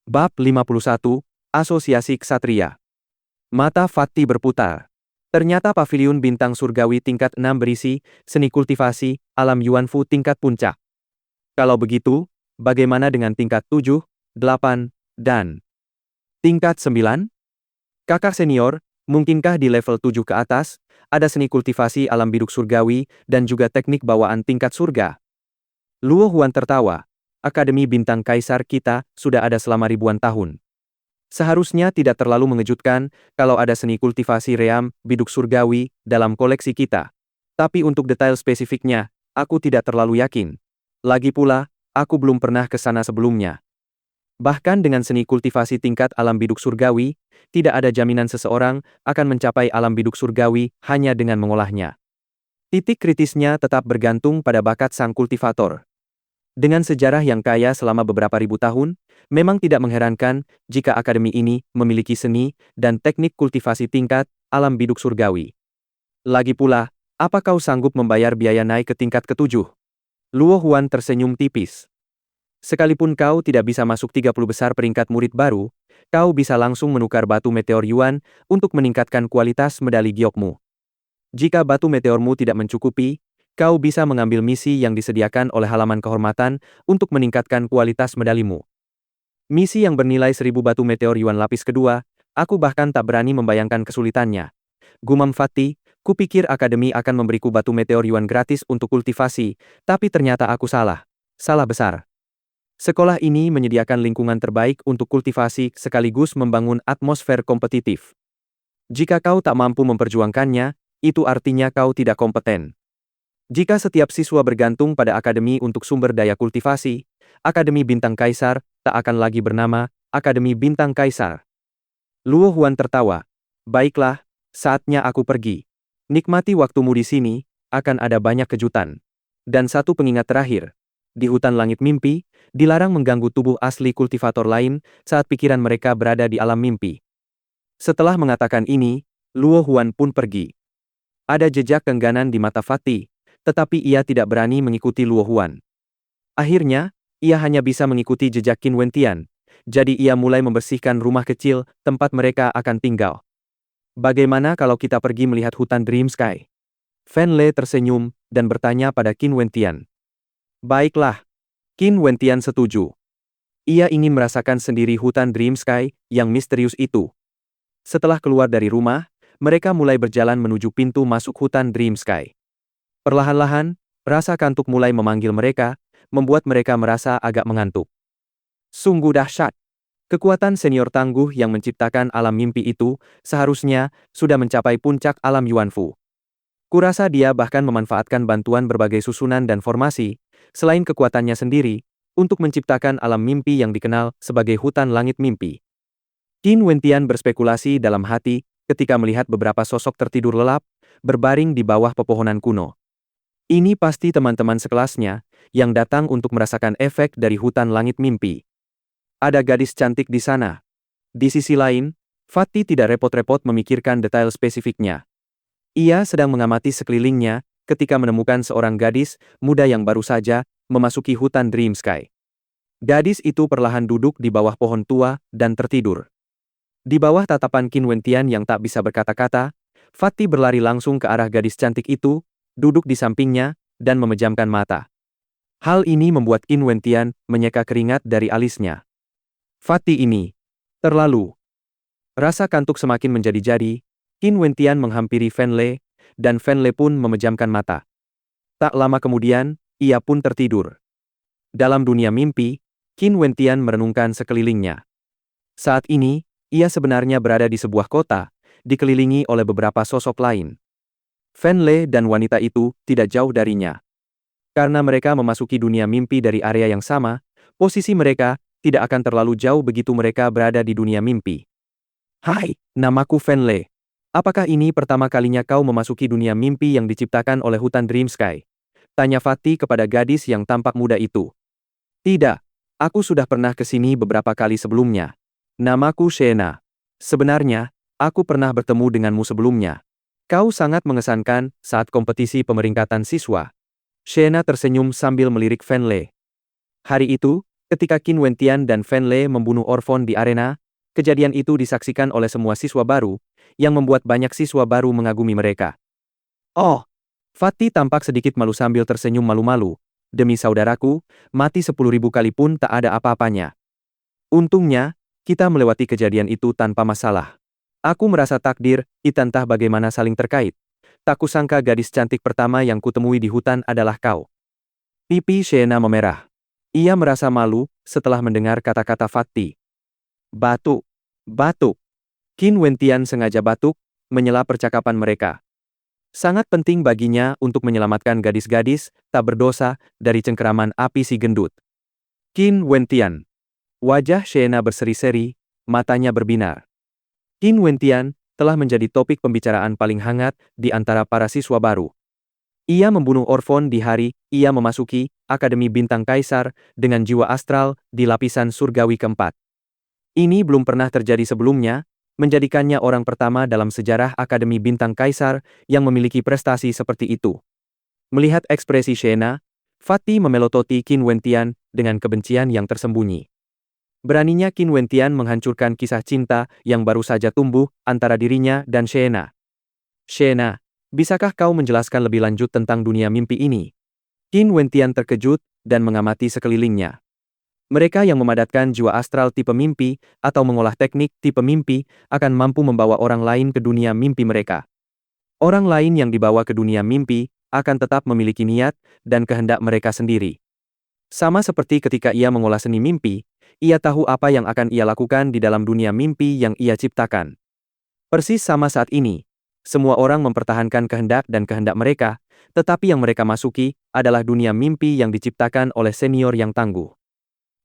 Bab 51, Asosiasi Ksatria. Mata Fatty berputar. Ternyata paviliun bintang surgawi tingkat 6 berisi seni kultivasi alam Yuanfu tingkat puncak. Kalau begitu, bagaimana dengan tingkat 7, 8, dan tingkat 9? Kakak senior, mungkinkah di level 7 ke atas, ada seni kultivasi alam biduk surgawi dan juga teknik bawaan tingkat surga? Luo Huan tertawa. Akademi Bintang Kaisar kita sudah ada selama ribuan tahun. Seharusnya tidak terlalu mengejutkan kalau ada seni kultivasi ream biduk surgawi dalam koleksi kita. Tapi untuk detail spesifiknya, aku tidak terlalu yakin. Lagi pula, aku belum pernah ke sana sebelumnya. Bahkan dengan seni kultivasi tingkat alam biduk surgawi, tidak ada jaminan seseorang akan mencapai alam biduk surgawi hanya dengan mengolahnya. Titik kritisnya tetap bergantung pada bakat sang kultivator. Dengan sejarah yang kaya selama beberapa ribu tahun, memang tidak mengherankan jika akademi ini memiliki seni dan teknik kultivasi tingkat alam biduk surgawi. Lagi pula, apa kau sanggup membayar biaya naik ke tingkat ke-7? Luo Huan tersenyum tipis. Sekalipun kau tidak bisa masuk 30 besar peringkat murid baru, kau bisa langsung menukar batu meteor Yuan untuk meningkatkan kualitas medali giokmu. Jika batu meteormu tidak mencukupi, kau bisa mengambil misi yang disediakan oleh halaman kehormatan untuk meningkatkan kualitas medalimu. Misi yang bernilai 1000 batu meteor Yuan lapis kedua, aku bahkan tak berani membayangkan kesulitannya. Gumam Fatty, kupikir akademi akan memberiku batu meteor Yuan gratis untuk kultivasi, tapi ternyata aku salah. Salah besar. Sekolah ini menyediakan lingkungan terbaik untuk kultivasi sekaligus membangun atmosfer kompetitif. Jika kau tak mampu memperjuangkannya, itu artinya kau tidak kompeten. Jika setiap siswa bergantung pada akademi untuk sumber daya kultivasi, Akademi Bintang Kaisar tak akan lagi bernama Akademi Bintang Kaisar. Luo Huan tertawa. Baiklah, saatnya aku pergi. Nikmati waktumu di sini, akan ada banyak kejutan. Dan satu pengingat terakhir. Di hutan langit mimpi, dilarang mengganggu tubuh asli kultivator lain saat pikiran mereka berada di alam mimpi. Setelah mengatakan ini, Luo Huan pun pergi. Ada jejak kengganan di mata Fatty, tetapi ia tidak berani mengikuti Luo Huan. Akhirnya, ia hanya bisa mengikuti jejak Qin Wentian, jadi ia mulai membersihkan rumah kecil tempat mereka akan tinggal. Bagaimana kalau kita pergi melihat hutan Dream Sky? Fan Le tersenyum dan bertanya pada Qin Wentian. Baiklah. Qin Wentian setuju. Ia ingin merasakan sendiri hutan Dream Sky yang misterius itu. Setelah keluar dari rumah, mereka mulai berjalan menuju pintu masuk hutan Dream Sky. Perlahan-lahan, rasa kantuk mulai memanggil mereka, membuat mereka merasa agak mengantuk. Sungguh dahsyat. Kekuatan senior tangguh yang menciptakan alam mimpi itu seharusnya sudah mencapai puncak alam Yuanfu. Kurasa dia bahkan memanfaatkan bantuan berbagai susunan dan formasi, selain kekuatannya sendiri, untuk menciptakan alam mimpi yang dikenal sebagai hutan langit mimpi. Qin Wentian berspekulasi dalam hati ketika melihat beberapa sosok tertidur lelap, berbaring di bawah pepohonan kuno. Ini pasti teman-teman sekelasnya, yang datang untuk merasakan efek dari hutan langit mimpi. Ada gadis cantik di sana. Di sisi lain, Fatty tidak repot-repot memikirkan detail spesifiknya. Ia sedang mengamati sekelilingnya, ketika menemukan seorang gadis muda yang baru saja memasuki hutan Dream Sky. Gadis itu perlahan duduk di bawah pohon tua dan tertidur. Di bawah tatapan Qin Wentian yang tak bisa berkata-kata, Fatty berlari langsung ke arah gadis cantik itu, duduk di sampingnya, dan memejamkan mata. Hal ini membuat Qin Wentian menyeka keringat dari alisnya. Fatty ini terlalu. Rasa kantuk semakin menjadi-jadi, Qin Wentian menghampiri Fan Le, dan Fan Le pun memejamkan mata. Tak lama kemudian, ia pun tertidur. Dalam dunia mimpi, Qin Wentian merenungkan sekelilingnya. Saat ini, ia sebenarnya berada di sebuah kota, dikelilingi oleh beberapa sosok lain. Fan Le dan wanita itu tidak jauh darinya. Karena mereka memasuki dunia mimpi dari area yang sama, posisi mereka tidak akan terlalu jauh begitu mereka berada di dunia mimpi. Hai, namaku Fan Le. Apakah ini pertama kalinya kau memasuki dunia mimpi yang diciptakan oleh hutan Dream Sky? Tanya Fatty kepada gadis yang tampak muda itu. Tidak, aku sudah pernah ke sini beberapa kali sebelumnya. Namaku Shena. Sebenarnya, aku pernah bertemu denganmu sebelumnya. Kau sangat mengesankan saat kompetisi pemeringkatan siswa. Shena tersenyum sambil melirik Fan Le. Hari itu, Ketika Qin Wentian dan Fan Le membunuh Orphan di arena, kejadian itu disaksikan oleh semua siswa baru, yang membuat banyak siswa baru mengagumi mereka. Oh! Fatty tampak sedikit malu sambil tersenyum malu-malu. Demi saudaraku, mati 10.000 kali pun tak ada apa-apanya. Untungnya, kita melewati kejadian itu tanpa masalah. Aku merasa takdir, entah bagaimana saling terkait. Tak kusangka gadis cantik pertama yang kutemui di hutan adalah kau. Pipi Shena memerah. Ia merasa malu setelah mendengar kata-kata Fatty. Batuk. Batuk. Qin Wentian sengaja batuk, menyela percakapan mereka. Sangat penting baginya untuk menyelamatkan gadis-gadis tak berdosa dari cengkeraman api si gendut. Qin Wentian. Wajah Shena berseri-seri, matanya berbinar. Qin Wentian telah menjadi topik pembicaraan paling hangat di antara para siswa baru. Ia membunuh Orphan di hari ia memasuki Akademi Bintang Kaisar dengan jiwa astral di lapisan surgawi keempat. Ini belum pernah terjadi sebelumnya, menjadikannya orang pertama dalam sejarah Akademi Bintang Kaisar yang memiliki prestasi seperti itu. Melihat ekspresi Shena, Fatty memelototi Qin Wentian dengan kebencian yang tersembunyi. Beraninya Qin Wentian menghancurkan kisah cinta yang baru saja tumbuh antara dirinya dan Shena. Shena, bisakah kau menjelaskan lebih lanjut tentang dunia mimpi ini? Qin Wentian terkejut dan mengamati sekelilingnya. Mereka yang memadatkan jiwa astral tipe mimpi atau mengolah teknik tipe mimpi akan mampu membawa orang lain ke dunia mimpi mereka. Orang lain yang dibawa ke dunia mimpi akan tetap memiliki niat dan kehendak mereka sendiri. Sama seperti ketika ia mengolah seni mimpi, ia tahu apa yang akan ia lakukan di dalam dunia mimpi yang ia ciptakan. Persis sama saat ini, semua orang mempertahankan kehendak dan kehendak mereka, tetapi yang mereka masuki adalah dunia mimpi yang diciptakan oleh senior yang tangguh.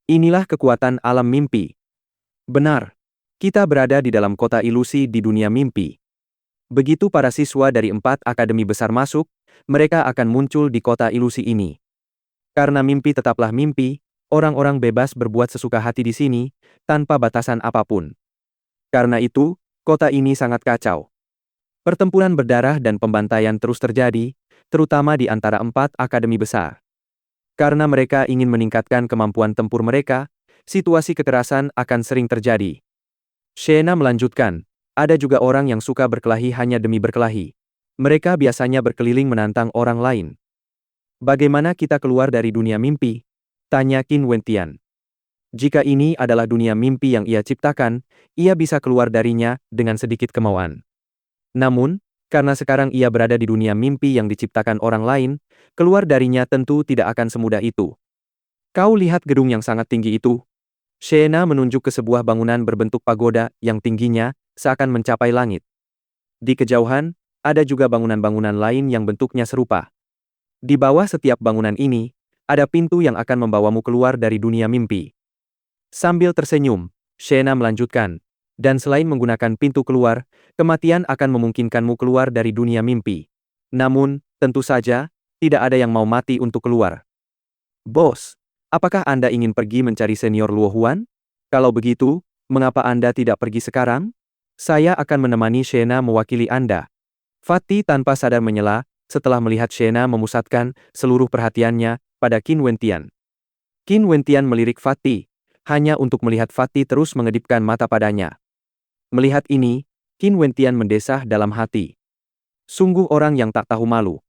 Inilah kekuatan alam mimpi. Benar, kita berada di dalam kota ilusi di dunia mimpi. Begitu para siswa dari 4 akademi besar masuk, mereka akan muncul di kota ilusi ini. Karena mimpi tetaplah mimpi, orang-orang bebas berbuat sesuka hati di sini, tanpa batasan apapun. Karena itu, kota ini sangat kacau. Pertempuran berdarah dan pembantaian terus terjadi, terutama di antara 4 akademi besar. Karena mereka ingin meningkatkan kemampuan tempur mereka, situasi kekerasan akan sering terjadi. Shena melanjutkan, ada juga orang yang suka berkelahi hanya demi berkelahi. Mereka biasanya berkeliling menantang orang lain. Bagaimana kita keluar dari dunia mimpi? Tanya Qin Wentian. Jika ini adalah dunia mimpi yang ia ciptakan, ia bisa keluar darinya dengan sedikit kemauan. Namun, karena sekarang ia berada di dunia mimpi yang diciptakan orang lain, keluar darinya tentu tidak akan semudah itu. Kau lihat gedung yang sangat tinggi itu? Shena menunjuk ke sebuah bangunan berbentuk pagoda yang tingginya seakan mencapai langit. Di kejauhan, ada juga bangunan-bangunan lain yang bentuknya serupa. Di bawah setiap bangunan ini, ada pintu yang akan membawamu keluar dari dunia mimpi. Sambil tersenyum, Shena melanjutkan, dan selain menggunakan pintu keluar, kematian akan memungkinkanmu keluar dari dunia mimpi. Namun, tentu saja, tidak ada yang mau mati untuk keluar. Bos, apakah Anda ingin pergi mencari senior Luo Huan? Kalau begitu, mengapa Anda tidak pergi sekarang? Saya akan menemani Shena mewakili Anda. Fatty tanpa sadar menyela, setelah melihat Shena memusatkan seluruh perhatiannya pada Qin Wentian. Qin Wentian melirik Fatty, hanya untuk melihat Fatty terus mengedipkan mata padanya. Melihat ini, Qin Wentian mendesah dalam hati. Sungguh orang yang tak tahu malu.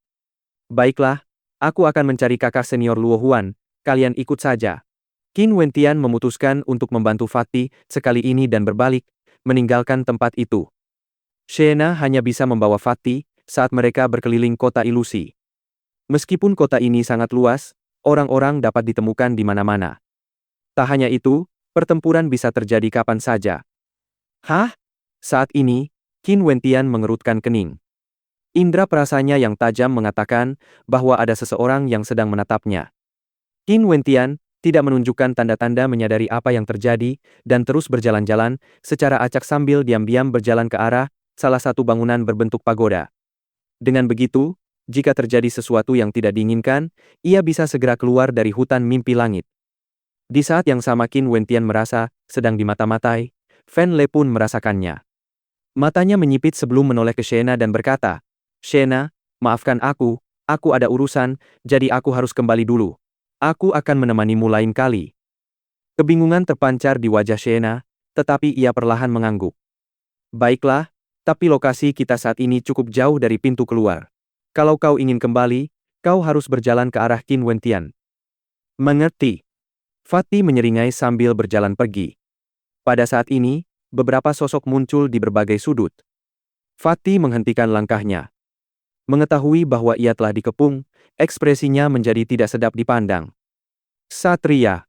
Baiklah, aku akan mencari kakak senior Luo Huan, kalian ikut saja. Qin Wentian memutuskan untuk membantu Fatty sekali ini dan berbalik, meninggalkan tempat itu. Shena hanya bisa membawa Fatty saat mereka berkeliling kota ilusi. Meskipun kota ini sangat luas, orang-orang dapat ditemukan di mana-mana. Tak hanya itu, pertempuran bisa terjadi kapan saja. Hah? Saat ini, Qin Wentian mengerutkan kening. Indra perasanya yang tajam mengatakan bahwa ada seseorang yang sedang menatapnya. Qin Wentian tidak menunjukkan tanda-tanda menyadari apa yang terjadi dan terus berjalan-jalan secara acak sambil diam-diam berjalan ke arah salah satu bangunan berbentuk pagoda. Dengan begitu, jika terjadi sesuatu yang tidak diinginkan, ia bisa segera keluar dari hutan mimpi langit. Di saat yang sama Qin Wentian merasa sedang dimata-matai, Fan Le pun merasakannya. Matanya menyipit sebelum menoleh ke Shena dan berkata, Shena, maafkan aku ada urusan, jadi aku harus kembali dulu. Aku akan menemanimu lain kali. Kebingungan terpancar di wajah Shena, tetapi ia perlahan mengangguk. Baiklah, tapi lokasi kita saat ini cukup jauh dari pintu keluar. Kalau kau ingin kembali, kau harus berjalan ke arah Qin Wentian. Mengerti? Fatih menyeringai sambil berjalan pergi. Pada saat ini, beberapa sosok muncul di berbagai sudut. Fatih menghentikan langkahnya. Mengetahui bahwa ia telah dikepung, ekspresinya menjadi tidak sedap dipandang. Ksatria.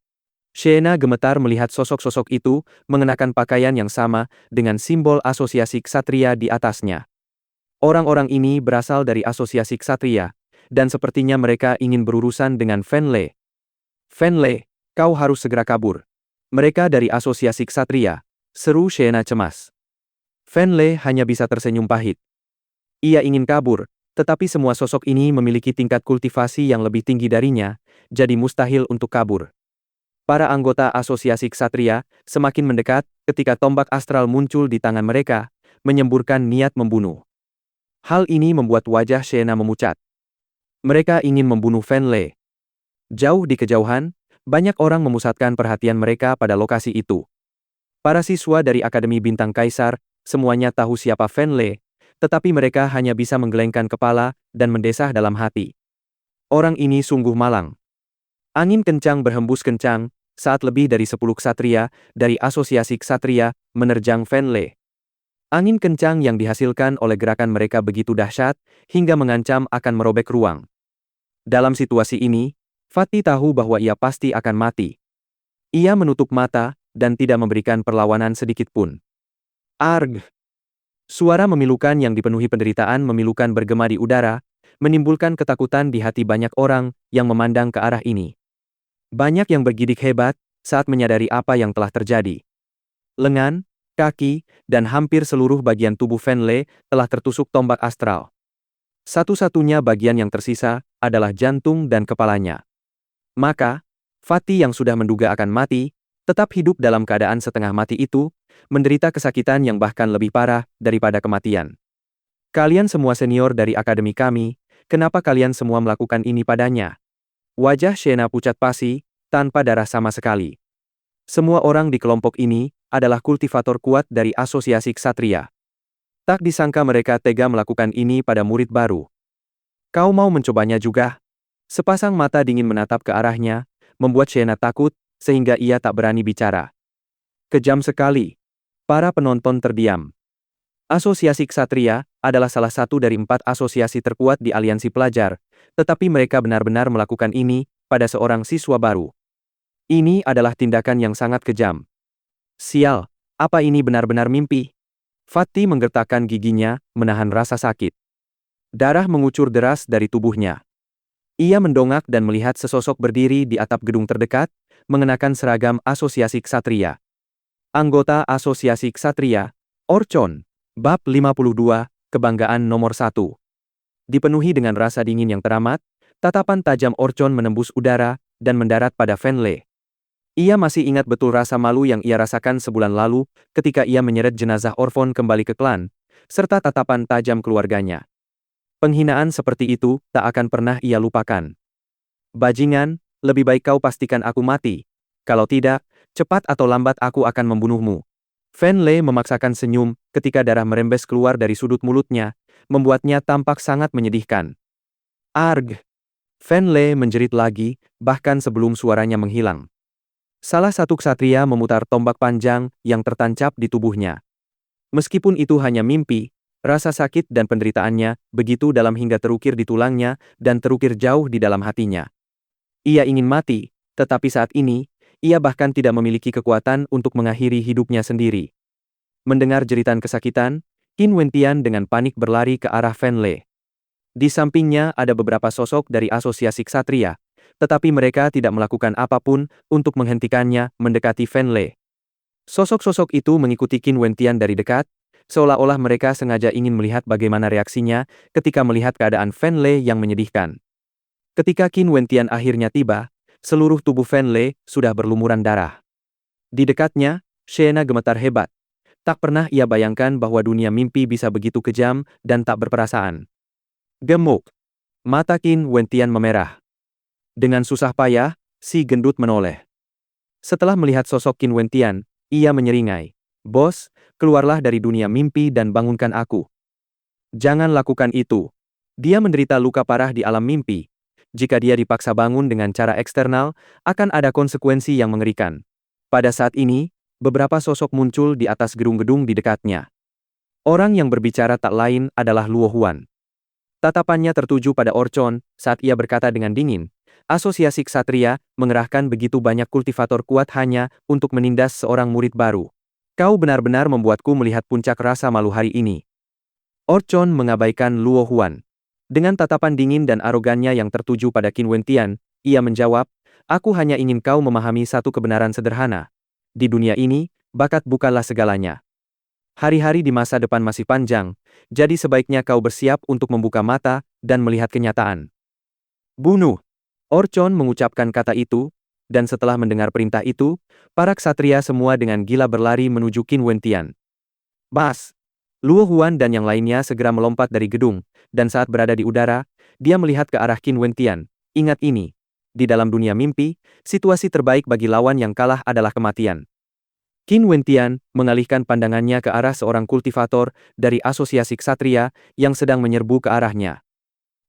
Shena gemetar melihat sosok-sosok itu mengenakan pakaian yang sama dengan simbol asosiasi ksatria di atasnya. Orang-orang ini berasal dari asosiasi ksatria, dan sepertinya mereka ingin berurusan dengan Fenley. Fenley, kau harus segera kabur. Mereka dari asosiasi ksatria, seru Shena cemas. Fenley hanya bisa tersenyum pahit. Ia ingin kabur, tetapi semua sosok ini memiliki tingkat kultivasi yang lebih tinggi darinya, jadi mustahil untuk kabur. Para anggota asosiasi ksatria semakin mendekat ketika tombak astral muncul di tangan mereka, menyemburkan niat membunuh. Hal ini membuat wajah Shena memucat. Mereka ingin membunuh Fenley. Jauh di kejauhan, banyak orang memusatkan perhatian mereka pada lokasi itu. Para siswa dari Akademi Bintang Kaisar, semuanya tahu siapa Fenley, tetapi mereka hanya bisa menggelengkan kepala dan mendesah dalam hati. Orang ini sungguh malang. Angin kencang berhembus kencang, saat lebih dari 10 ksatria dari asosiasi ksatria menerjang Fenley. Angin kencang yang dihasilkan oleh gerakan mereka begitu dahsyat, hingga mengancam akan merobek ruang. Dalam situasi ini, Fatih tahu bahwa ia pasti akan mati. Ia menutup mata, dan tidak memberikan perlawanan sedikit pun. Arg! Suara memilukan yang dipenuhi penderitaan memilukan bergema di udara, menimbulkan ketakutan di hati banyak orang yang memandang ke arah ini. Banyak yang bergidik hebat saat menyadari apa yang telah terjadi. Lengan, kaki, dan hampir seluruh bagian tubuh Fenley telah tertusuk tombak astral. Satu-satunya bagian yang tersisa adalah jantung dan kepalanya. Maka, Fatih yang sudah menduga akan mati, tetap hidup dalam keadaan setengah mati itu, menderita kesakitan yang bahkan lebih parah daripada kematian. Kalian semua senior dari akademi kami, kenapa kalian semua melakukan ini padanya? Wajah Shena pucat pasi, tanpa darah sama sekali. Semua orang di kelompok ini adalah kultivator kuat dari asosiasi ksatria. Tak disangka mereka tega melakukan ini pada murid baru. Kau mau mencobanya juga? Sepasang mata dingin menatap ke arahnya, membuat Shena takut, sehingga ia tak berani bicara. Kejam sekali. Para penonton terdiam. Asosiasi ksatria adalah salah satu dari 4 asosiasi terkuat di aliansi pelajar, tetapi mereka benar-benar melakukan ini pada seorang siswa baru. Ini adalah tindakan yang sangat kejam. Sial, apa ini benar-benar mimpi? Fatih menggertakkan giginya, menahan rasa sakit. Darah mengucur deras dari tubuhnya. Ia mendongak dan melihat sesosok berdiri di atap gedung terdekat, mengenakan seragam asosiasi ksatria. Anggota asosiasi ksatria, Orchon, bab 52, kebanggaan nomor 1. Dipenuhi dengan rasa dingin yang teramat, tatapan tajam Orchon menembus udara dan mendarat pada Fenley. Ia masih ingat betul rasa malu yang ia rasakan sebulan lalu ketika ia menyeret jenazah Orphon kembali ke klan, serta tatapan tajam keluarganya. Penghinaan seperti itu tak akan pernah ia lupakan. Bajingan, lebih baik kau pastikan aku mati. Kalau tidak, cepat atau lambat aku akan membunuhmu. Fenley memaksakan senyum ketika darah merembes keluar dari sudut mulutnya, membuatnya tampak sangat menyedihkan. Arg! Fenley menjerit lagi, bahkan sebelum suaranya menghilang. Salah satu ksatria memutar tombak panjang yang tertancap di tubuhnya. Meskipun itu hanya mimpi, rasa sakit dan penderitaannya begitu dalam hingga terukir di tulangnya dan terukir jauh di dalam hatinya. Ia ingin mati, tetapi saat ini, ia bahkan tidak memiliki kekuatan untuk mengakhiri hidupnya sendiri. Mendengar jeritan kesakitan, Qin Wentian dengan panik berlari ke arah Fenley. Di sampingnya ada beberapa sosok dari asosiasi ksatria, tetapi mereka tidak melakukan apapun untuk menghentikannya mendekati Fenley. Sosok-sosok itu mengikuti Qin Wentian dari dekat, seolah-olah mereka sengaja ingin melihat bagaimana reaksinya ketika melihat keadaan Fenley yang menyedihkan. Ketika Qin Wentian akhirnya tiba, seluruh tubuh Fenley sudah berlumuran darah. Di dekatnya, Shena gemetar hebat. Tak pernah ia bayangkan bahwa dunia mimpi bisa begitu kejam dan tak berperasaan. Gemuk. Mata Qin Wentian memerah. Dengan susah payah, si gendut menoleh. Setelah melihat sosok Qin Wentian, ia menyeringai. Bos, keluarlah dari dunia mimpi dan bangunkan aku. Jangan lakukan itu. Dia menderita luka parah di alam mimpi. Jika dia dipaksa bangun dengan cara eksternal, akan ada konsekuensi yang mengerikan. Pada saat ini, beberapa sosok muncul di atas gedung-gedung di dekatnya. Orang yang berbicara tak lain adalah Luo Huan. Tatapannya tertuju pada Orchon saat ia berkata dengan dingin, Asosiasi Ksatria mengerahkan begitu banyak kultivator kuat hanya untuk menindas seorang murid baru. Kau benar-benar membuatku melihat puncak rasa malu hari ini. Orchon mengabaikan Luo Huan. Dengan tatapan dingin dan arogannya yang tertuju pada Qin Wentian, ia menjawab, aku hanya ingin kau memahami satu kebenaran sederhana. Di dunia ini, bakat bukanlah segalanya. Hari-hari di masa depan masih panjang, jadi sebaiknya kau bersiap untuk membuka mata dan melihat kenyataan. Bunuh! Orchon mengucapkan kata itu, dan setelah mendengar perintah itu, para ksatria semua dengan gila berlari menuju Qin Wentian. Bas! Luo Huan dan yang lainnya segera melompat dari gedung, dan saat berada di udara, dia melihat ke arah Qin Wentian. Ingat ini, di dalam dunia mimpi, situasi terbaik bagi lawan yang kalah adalah kematian. Qin Wentian mengalihkan pandangannya ke arah seorang kultivator dari Asosiasi Ksatria yang sedang menyerbu ke arahnya.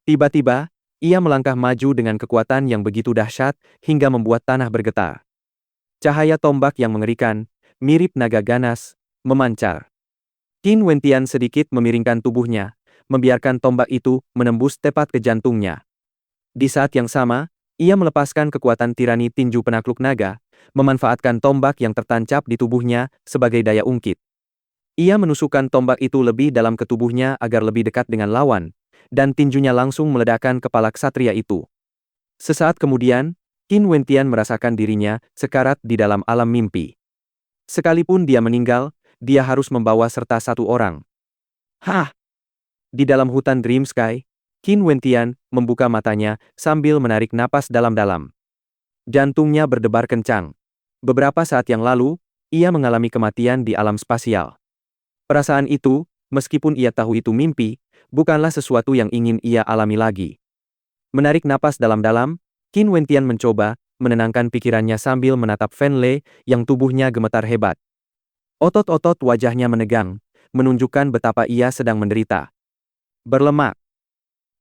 Tiba-tiba, ia melangkah maju dengan kekuatan yang begitu dahsyat hingga membuat tanah bergetar. Cahaya tombak yang mengerikan, mirip naga ganas, memancar. Qin Wentian sedikit memiringkan tubuhnya, membiarkan tombak itu menembus tepat ke jantungnya. Di saat yang sama, ia melepaskan kekuatan tirani tinju penakluk naga, memanfaatkan tombak yang tertancap di tubuhnya sebagai daya ungkit. Ia menusukkan tombak itu lebih dalam ke tubuhnya agar lebih dekat dengan lawan, dan tinjunya langsung meledakkan kepala ksatria itu. Sesaat kemudian, Qin Wentian merasakan dirinya sekarat di dalam alam mimpi. Sekalipun dia meninggal, dia harus membawa serta satu orang. Hah! Di dalam hutan Dream Sky, Qin Wentian membuka matanya sambil menarik napas dalam-dalam. Jantungnya berdebar kencang. Beberapa saat yang lalu, ia mengalami kematian di alam spasial. Perasaan itu, meskipun ia tahu itu mimpi, bukanlah sesuatu yang ingin ia alami lagi. Menarik napas dalam-dalam, Qin Wentian mencoba menenangkan pikirannya sambil menatap Fen Lei yang tubuhnya gemetar hebat. Otot-otot wajahnya menegang, menunjukkan betapa ia sedang menderita. Berlemak.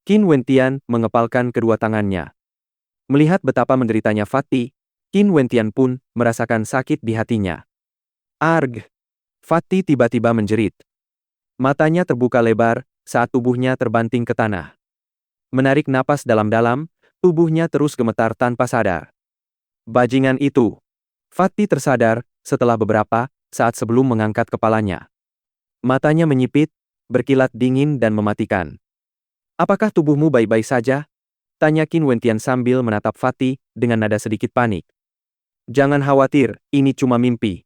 Qin Wentian mengepalkan kedua tangannya. Melihat betapa menderitanya Fatty, Qin Wentian pun merasakan sakit di hatinya. Arg! Fatty tiba-tiba menjerit. Matanya terbuka lebar saat tubuhnya terbanting ke tanah. Menarik napas dalam-dalam, tubuhnya terus gemetar tanpa sadar. Bajingan itu! Fatty tersadar setelah beberapa saat sebelum mengangkat kepalanya. Matanya menyipit, berkilat dingin dan mematikan. Apakah tubuhmu baik-baik saja? Tanya Qin Wentian sambil menatap Fatty dengan nada sedikit panik. Jangan khawatir, ini cuma mimpi.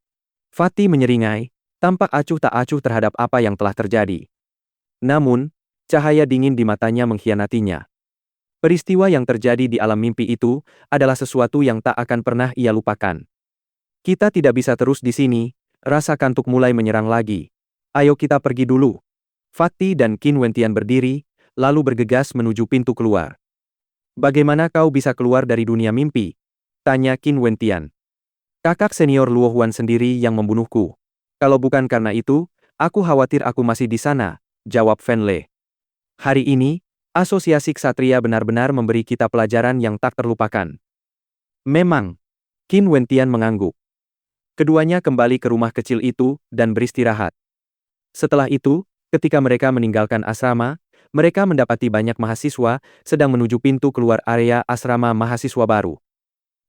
Fatty menyeringai, tampak acuh tak acuh terhadap apa yang telah terjadi. Namun, cahaya dingin di matanya mengkhianatinya. Peristiwa yang terjadi di alam mimpi itu adalah sesuatu yang tak akan pernah ia lupakan. Kita tidak bisa terus di sini, rasa kantuk mulai menyerang lagi. Ayo kita pergi dulu. Fatty dan Qin Wentian berdiri, lalu bergegas menuju pintu keluar. Bagaimana kau bisa keluar dari dunia mimpi? Tanya Qin Wentian. Kakak senior Luo Huan sendiri yang membunuhku. Kalau bukan karena itu, aku khawatir aku masih di sana, jawab Fen Lei. Hari ini, Asosiasi Ksatria benar-benar memberi kita pelajaran yang tak terlupakan. Memang. Qin Wentian mengangguk. Keduanya kembali ke rumah kecil itu dan beristirahat. Setelah itu, ketika mereka meninggalkan asrama, mereka mendapati banyak mahasiswa sedang menuju pintu keluar area asrama mahasiswa baru.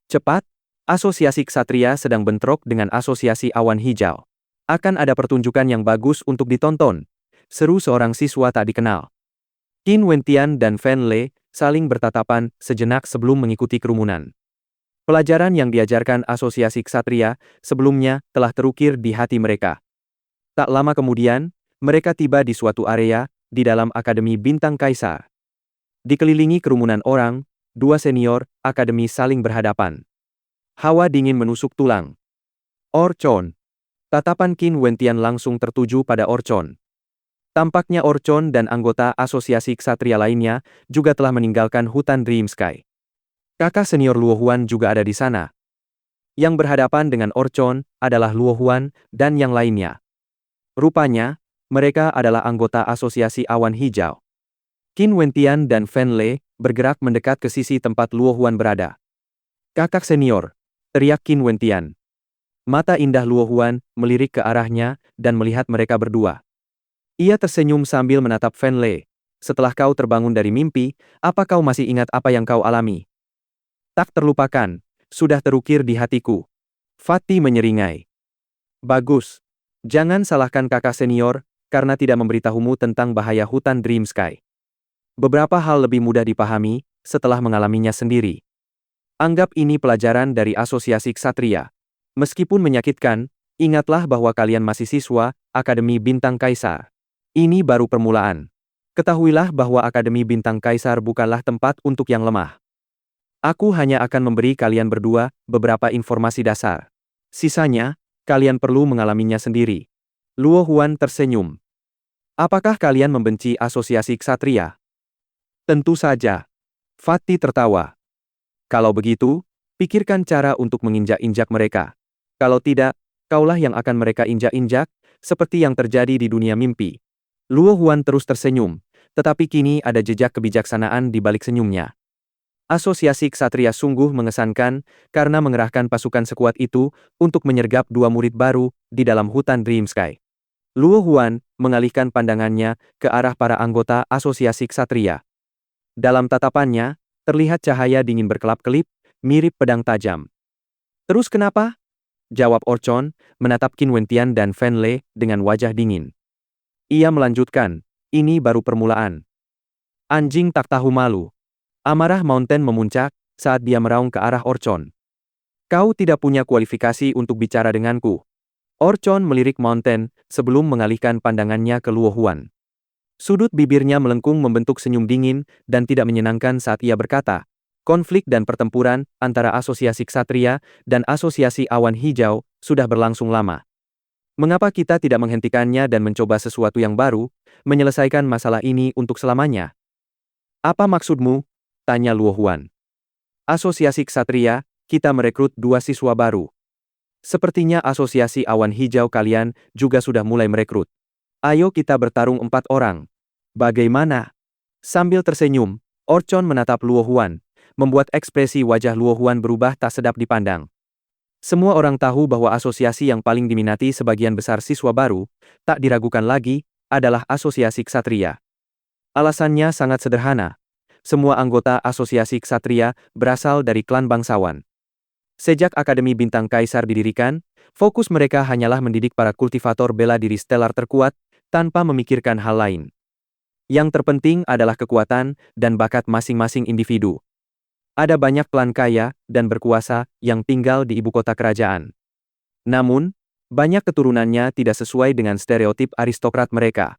Cepat, Asosiasi Ksatria sedang bentrok dengan Asosiasi Awan Hijau. Akan ada pertunjukan yang bagus untuk ditonton, seru seorang siswa tak dikenal. Qin Wentian dan Fen Lei saling bertatapan sejenak sebelum mengikuti kerumunan. Pelajaran yang diajarkan Asosiasi Ksatria sebelumnya telah terukir di hati mereka. Tak lama kemudian, mereka tiba di suatu area di dalam Akademi Bintang Kaisar. Dikelilingi kerumunan orang, dua senior akademi saling berhadapan. Hawa dingin menusuk tulang. Orchon. Tatapan Qin Wentian langsung tertuju pada Orchon. Tampaknya Orchon dan anggota Asosiasi Ksatria lainnya juga telah meninggalkan hutan Dream Sky. Kakak senior Luo Huan juga ada di sana. Yang berhadapan dengan Orchon adalah Luo Huan dan yang lainnya. Rupanya, mereka adalah anggota Asosiasi Awan Hijau. Qin Wentian dan Fen Lei bergerak mendekat ke sisi tempat Luo Huan berada. "Kakak senior," teriak Qin Wentian. Mata indah Luo Huan melirik ke arahnya dan melihat mereka berdua. Ia tersenyum sambil menatap Fen Lei. "Setelah kau terbangun dari mimpi, apa kau masih ingat apa yang kau alami?" "Tak terlupakan, sudah terukir di hatiku." Fatty menyeringai. "Bagus. Jangan salahkan kakak senior, karena tidak memberitahumu tentang bahaya hutan Dream Sky. Beberapa hal lebih mudah dipahami, setelah mengalaminya sendiri. Anggap ini pelajaran dari Asosiasi Ksatria. Meskipun menyakitkan, ingatlah bahwa kalian masih siswa Akademi Bintang Kaisar. Ini baru permulaan. Ketahuilah bahwa Akademi Bintang Kaisar bukanlah tempat untuk yang lemah. Aku hanya akan memberi kalian berdua beberapa informasi dasar. Sisanya, kalian perlu mengalaminya sendiri." Luo Huan tersenyum. "Apakah kalian membenci Asosiasi Ksatria?" "Tentu saja." Fatty tertawa. "Kalau begitu, pikirkan cara untuk menginjak-injak mereka. Kalau tidak, kaulah yang akan mereka injak-injak, seperti yang terjadi di dunia mimpi." Luo Huan terus tersenyum, tetapi kini ada jejak kebijaksanaan di balik senyumnya. Asosiasi Ksatria sungguh mengesankan karena mengerahkan pasukan sekuat itu untuk menyergap dua murid baru di dalam hutan Dream Sky. Luo Huan mengalihkan pandangannya ke arah para anggota Asosiasi Ksatria. Dalam tatapannya, terlihat cahaya dingin berkelap-kelip, mirip pedang tajam. "Terus kenapa?" jawab Orchon, menatap Qin Wentian dan Fen Lei dengan wajah dingin. Ia melanjutkan, "Ini baru permulaan. Anjing tak tahu malu." Amarah Mountain memuncak saat dia meraung ke arah Orchon. "Kau tidak punya kualifikasi untuk bicara denganku." Orchon melirik Mountain sebelum mengalihkan pandangannya ke Luo Huan. Sudut bibirnya melengkung membentuk senyum dingin dan tidak menyenangkan saat ia berkata, "Konflik dan pertempuran antara Asosiasi Ksatria dan Asosiasi Awan Hijau sudah berlangsung lama. Mengapa kita tidak menghentikannya dan mencoba sesuatu yang baru, menyelesaikan masalah ini untuk selamanya?" "Apa maksudmu?" tanya Luo Huan. "Asosiasi Ksatria, kita merekrut 2 siswa baru. Sepertinya Asosiasi Awan Hijau kalian juga sudah mulai merekrut. Ayo kita bertarung 4 orang. Bagaimana?" Sambil tersenyum, Orchon menatap Luo Huan, membuat ekspresi wajah Luo Huan berubah tak sedap dipandang. Semua orang tahu bahwa asosiasi yang paling diminati sebagian besar siswa baru, tak diragukan lagi, adalah Asosiasi Ksatria. Alasannya sangat sederhana. Semua anggota Asosiasi Ksatria berasal dari klan bangsawan. Sejak Akademi Bintang Kaisar didirikan, fokus mereka hanyalah mendidik para kultivator bela diri stellar terkuat, tanpa memikirkan hal lain. Yang terpenting adalah kekuatan dan bakat masing-masing individu. Ada banyak klan kaya dan berkuasa yang tinggal di ibu kota kerajaan. Namun, banyak keturunannya tidak sesuai dengan stereotip aristokrat mereka.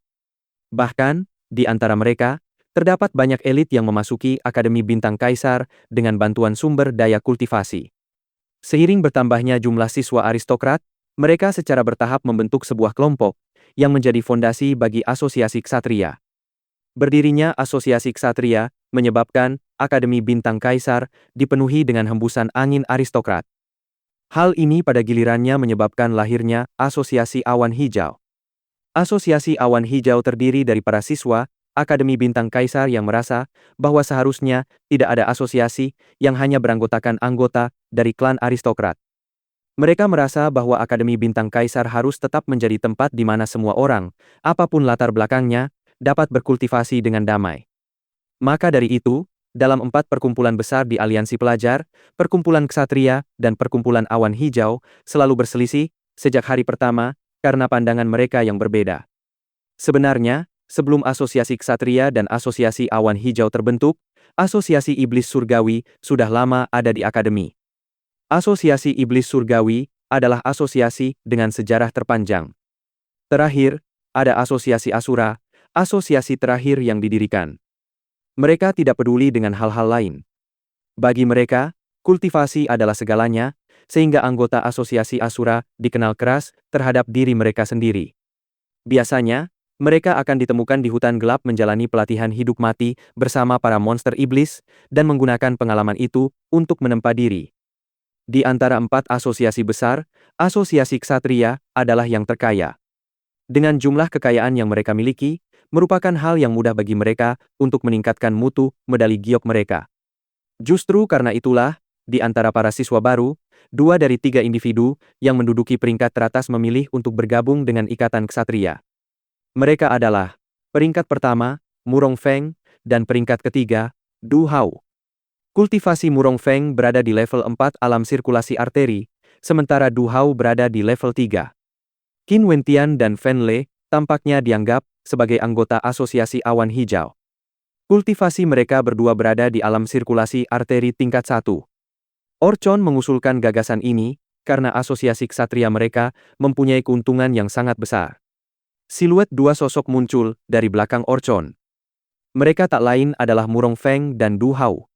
Bahkan, di antara mereka, terdapat banyak elit yang memasuki Akademi Bintang Kaisar dengan bantuan sumber daya kultivasi. Seiring bertambahnya jumlah siswa aristokrat, mereka secara bertahap membentuk sebuah kelompok yang menjadi fondasi bagi Asosiasi Ksatria. Berdirinya Asosiasi Ksatria menyebabkan Akademi Bintang Kaisar dipenuhi dengan hembusan angin aristokrat. Hal ini pada gilirannya menyebabkan lahirnya Asosiasi Awan Hijau. Asosiasi Awan Hijau terdiri dari para siswa Akademi Bintang Kaisar yang merasa bahwa seharusnya tidak ada asosiasi yang hanya beranggotakan anggota dari klan aristokrat. Mereka merasa bahwa Akademi Bintang Kaisar harus tetap menjadi tempat di mana semua orang, apapun latar belakangnya, dapat berkultivasi dengan damai. Maka dari itu, dalam 4 perkumpulan besar di aliansi pelajar, Perkumpulan Ksatria dan Perkumpulan Awan Hijau selalu berselisih sejak hari pertama karena pandangan mereka yang berbeda. Sebenarnya, sebelum Asosiasi Ksatria dan Asosiasi Awan Hijau terbentuk, Asosiasi Iblis Surgawi sudah lama ada di akademi. Asosiasi Iblis Surgawi adalah asosiasi dengan sejarah terpanjang. Terakhir, ada Asosiasi Asura, asosiasi terakhir yang didirikan. Mereka tidak peduli dengan hal-hal lain. Bagi mereka, kultivasi adalah segalanya, sehingga anggota Asosiasi Asura dikenal keras terhadap diri mereka sendiri. Biasanya, mereka akan ditemukan di hutan gelap menjalani pelatihan hidup mati bersama para monster iblis dan menggunakan pengalaman itu untuk menempa diri. Di antara 4 asosiasi besar, Asosiasi Ksatria adalah yang terkaya. Dengan jumlah kekayaan yang mereka miliki, merupakan hal yang mudah bagi mereka untuk meningkatkan mutu medali giok mereka. Justru karena itulah, di antara para siswa baru, 2 dari 3 individu yang menduduki peringkat teratas memilih untuk bergabung dengan Ikatan Ksatria. Mereka adalah peringkat pertama, Murong Feng, dan peringkat ketiga, Du Hao. Kultivasi Murong Feng berada di level 4 alam sirkulasi arteri, sementara Du Hao berada di level 3. Qin Wentian dan Fan Le tampaknya dianggap sebagai anggota asosiasi awan hijau. Kultivasi mereka berdua berada di alam sirkulasi arteri tingkat 1. Orchon mengusulkan gagasan ini karena asosiasi ksatria mereka mempunyai keuntungan yang sangat besar. Siluet 2 sosok muncul dari belakang Orchon. Mereka tak lain adalah Murong Feng dan Du Hao.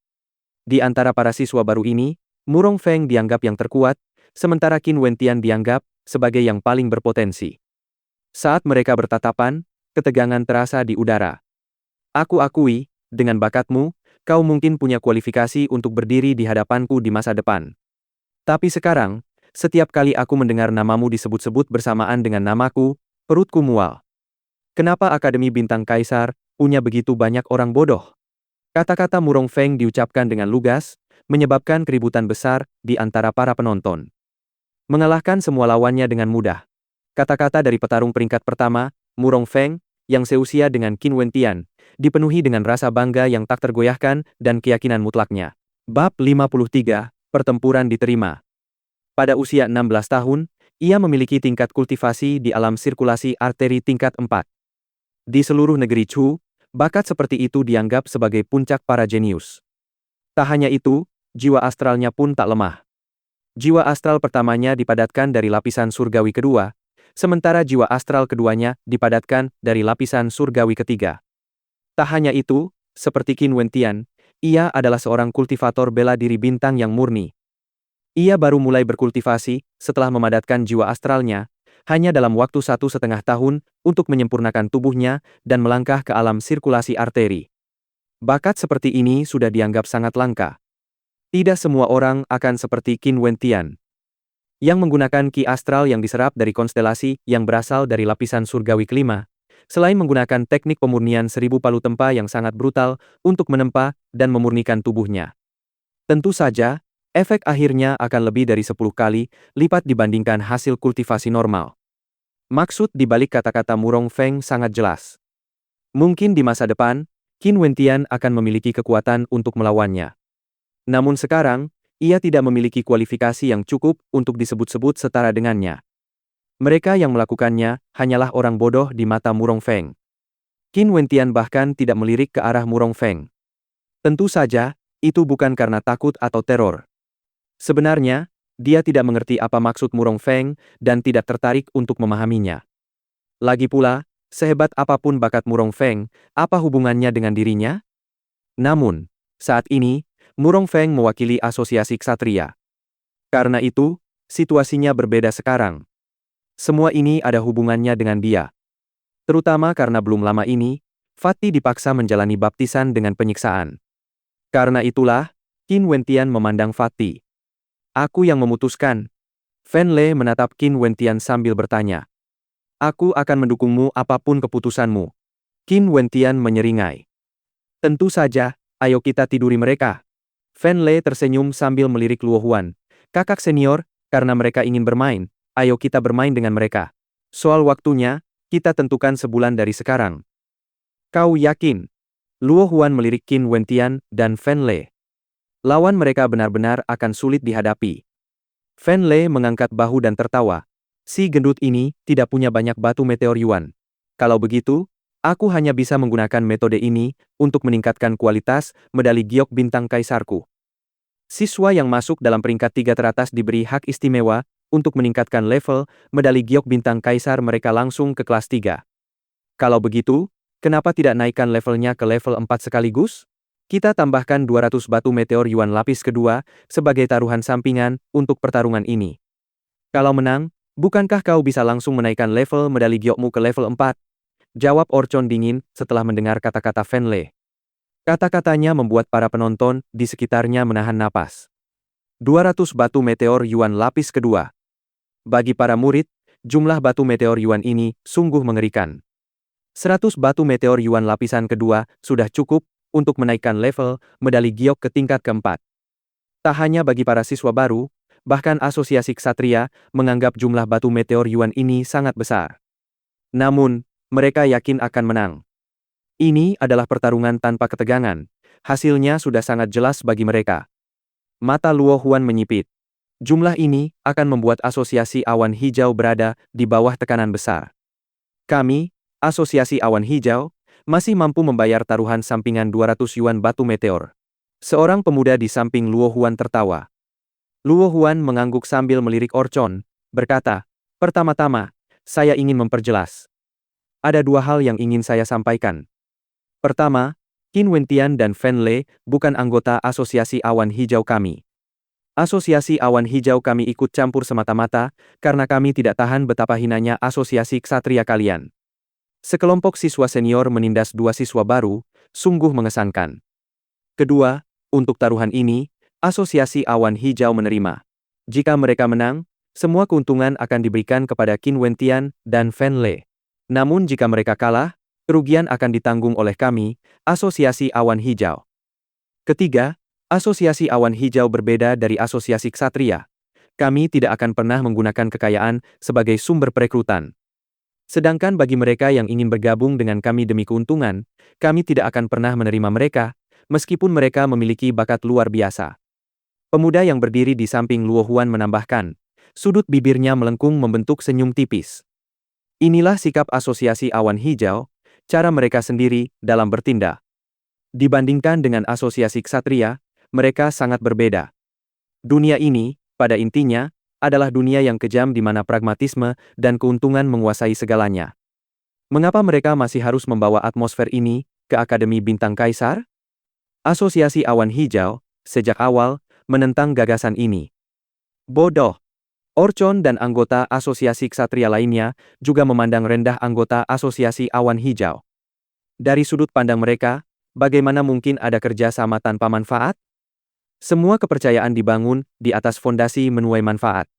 Di antara para siswa baru ini, Murong Feng dianggap yang terkuat, sementara Qin Wentian dianggap sebagai yang paling berpotensi. Saat mereka bertatapan, ketegangan terasa di udara. Aku akui, dengan bakatmu, kau mungkin punya kualifikasi untuk berdiri di hadapanku di masa depan. Tapi sekarang, setiap kali aku mendengar namamu disebut-sebut bersamaan dengan namaku, perutku mual. Kenapa Akademi Bintang Kaisar punya begitu banyak orang bodoh? Kata-kata Murong Feng diucapkan dengan lugas, menyebabkan keributan besar di antara para penonton. Mengalahkan semua lawannya dengan mudah. Kata-kata dari petarung peringkat pertama, Murong Feng, yang seusia dengan Qin Wentian, dipenuhi dengan rasa bangga yang tak tergoyahkan dan keyakinan mutlaknya. Bab 53, Pertempuran diterima. Pada usia 16 tahun, ia memiliki tingkat kultivasi di alam sirkulasi arteri tingkat 4. Di seluruh negeri Chu, bakat seperti itu dianggap sebagai puncak para jenius. Tak hanya itu, jiwa astralnya pun tak lemah. Jiwa astral pertamanya dipadatkan dari lapisan surgawi kedua, sementara jiwa astral keduanya dipadatkan dari lapisan surgawi ketiga. Tak hanya itu, seperti Qin Wentian, ia adalah seorang kultivator bela diri bintang yang murni. Ia baru mulai berkultivasi setelah memadatkan jiwa astralnya, hanya dalam waktu 1,5 tahun untuk menyempurnakan tubuhnya dan melangkah ke alam sirkulasi arteri. Bakat seperti ini sudah dianggap sangat langka. Tidak semua orang akan seperti Qin Wentian, yang menggunakan ki astral yang diserap dari konstelasi yang berasal dari lapisan surgawi kelima, selain menggunakan teknik pemurnian 1000 palu tempa yang sangat brutal untuk menempa dan memurnikan tubuhnya. Tentu saja, efek akhirnya akan lebih dari 10 kali lipat dibandingkan hasil kultivasi normal. Maksud di balik kata-kata Murong Feng sangat jelas. Mungkin di masa depan, Qin Wentian akan memiliki kekuatan untuk melawannya. Namun sekarang, ia tidak memiliki kualifikasi yang cukup untuk disebut-sebut setara dengannya. Mereka yang melakukannya hanyalah orang bodoh di mata Murong Feng. Qin Wentian bahkan tidak melirik ke arah Murong Feng. Tentu saja, itu bukan karena takut atau teror. Sebenarnya, dia tidak mengerti apa maksud Murong Feng dan tidak tertarik untuk memahaminya. Lagi pula, sehebat apapun bakat Murong Feng, apa hubungannya dengan dirinya? Namun, saat ini, Murong Feng mewakili asosiasi ksatria. Karena itu, situasinya berbeda sekarang. Semua ini ada hubungannya dengan dia. Terutama karena belum lama ini, Fatih dipaksa menjalani baptisan dengan penyiksaan. Karena itulah, Qin Wentian memandang Fatih. Aku yang memutuskan. Fan Le menatap Qin Wentian sambil bertanya. Aku akan mendukungmu apapun keputusanmu. Qin Wentian menyeringai. Tentu saja, ayo kita tiduri mereka. Fan Le tersenyum sambil melirik Luo Huan. Kakak senior, karena mereka ingin bermain, ayo kita bermain dengan mereka. Soal waktunya, kita tentukan sebulan dari sekarang. Kau yakin? Luo Huan melirik Qin Wentian dan Fan Le. Lawan mereka benar-benar akan sulit dihadapi. Fan Le mengangkat bahu dan tertawa. Si gendut ini tidak punya banyak batu meteor Yuan. Kalau begitu, aku hanya bisa menggunakan metode ini untuk meningkatkan kualitas medali giok bintang kaisarku. Siswa yang masuk dalam peringkat 3 teratas diberi hak istimewa untuk meningkatkan level medali giok bintang kaisar mereka langsung ke kelas 3. Kalau begitu, kenapa tidak naikkan levelnya ke level 4 sekaligus? Kita tambahkan 200 batu meteor Yuan lapis kedua sebagai taruhan sampingan untuk pertarungan ini. Kalau menang, bukankah kau bisa langsung menaikkan level medali giokmu ke level 4? Jawab Orchon dingin setelah mendengar kata-kata Fan Le. Kata-katanya membuat para penonton di sekitarnya menahan napas. 200 batu meteor Yuan lapis kedua. Bagi para murid, jumlah batu meteor Yuan ini sungguh mengerikan. 100 batu meteor Yuan lapisan kedua sudah cukup untuk menaikkan level medali giok ke tingkat keempat. Tak hanya bagi para siswa baru, bahkan Asosiasi Ksatria menganggap jumlah batu meteor Yuan ini sangat besar. Namun, mereka yakin akan menang. Ini adalah pertarungan tanpa ketegangan. Hasilnya sudah sangat jelas bagi mereka. Mata Luo Huan menyipit. Jumlah ini akan membuat Asosiasi Awan Hijau berada di bawah tekanan besar. Kami, Asosiasi Awan Hijau, masih mampu membayar taruhan sampingan 200 yuan batu meteor. Seorang pemuda di samping Luo Huan tertawa. Luo Huan mengangguk sambil melirik Orchon, berkata, "Pertama-tama, saya ingin memperjelas. Ada dua hal yang ingin saya sampaikan. Pertama, Qin Wentian dan Fan Le bukan anggota Asosiasi Awan Hijau kami. Asosiasi Awan Hijau kami ikut campur semata-mata karena kami tidak tahan betapa hinanya Asosiasi Ksatria kalian." Sekelompok siswa senior menindas dua siswa baru, sungguh mengesankan. Kedua, untuk taruhan ini, Asosiasi Awan Hijau menerima. Jika mereka menang, semua keuntungan akan diberikan kepada Qin Wentian dan Fan Le. Namun jika mereka kalah, kerugian akan ditanggung oleh kami, Asosiasi Awan Hijau. Ketiga, Asosiasi Awan Hijau berbeda dari Asosiasi Ksatria. Kami tidak akan pernah menggunakan kekayaan sebagai sumber perekrutan. Sedangkan bagi mereka yang ingin bergabung dengan kami demi keuntungan, kami tidak akan pernah menerima mereka, meskipun mereka memiliki bakat luar biasa. Pemuda yang berdiri di samping Luo Huan menambahkan, sudut bibirnya melengkung membentuk senyum tipis. Inilah sikap Asosiasi Awan Hijau, cara mereka sendiri dalam bertindak. Dibandingkan dengan Asosiasi Ksatria, mereka sangat berbeda. Dunia ini, pada intinya, adalah dunia yang kejam di mana pragmatisme dan keuntungan menguasai segalanya. Mengapa mereka masih harus membawa atmosfer ini ke Akademi Bintang Kaisar? Asosiasi Awan Hijau, sejak awal, menentang gagasan ini. Bodoh. Orchon dan anggota Asosiasi Ksatria lainnya juga memandang rendah anggota Asosiasi Awan Hijau. Dari sudut pandang mereka, bagaimana mungkin ada kerja sama tanpa manfaat? Semua kepercayaan dibangun di atas fondasi menuai manfaat.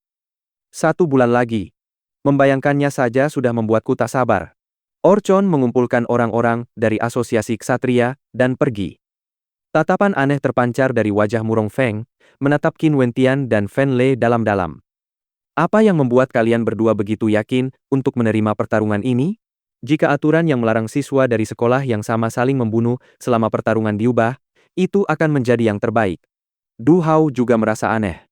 1 bulan lagi. Membayangkannya saja sudah membuatku tak sabar. Orchon mengumpulkan orang-orang dari Asosiasi Ksatria dan pergi. Tatapan aneh terpancar dari wajah Murong Feng, menatap Qin Wentian dan Fan Le dalam-dalam. Apa yang membuat kalian berdua begitu yakin untuk menerima pertarungan ini? Jika aturan yang melarang siswa dari sekolah yang sama saling membunuh selama pertarungan diubah, itu akan menjadi yang terbaik. Du Hao juga merasa aneh.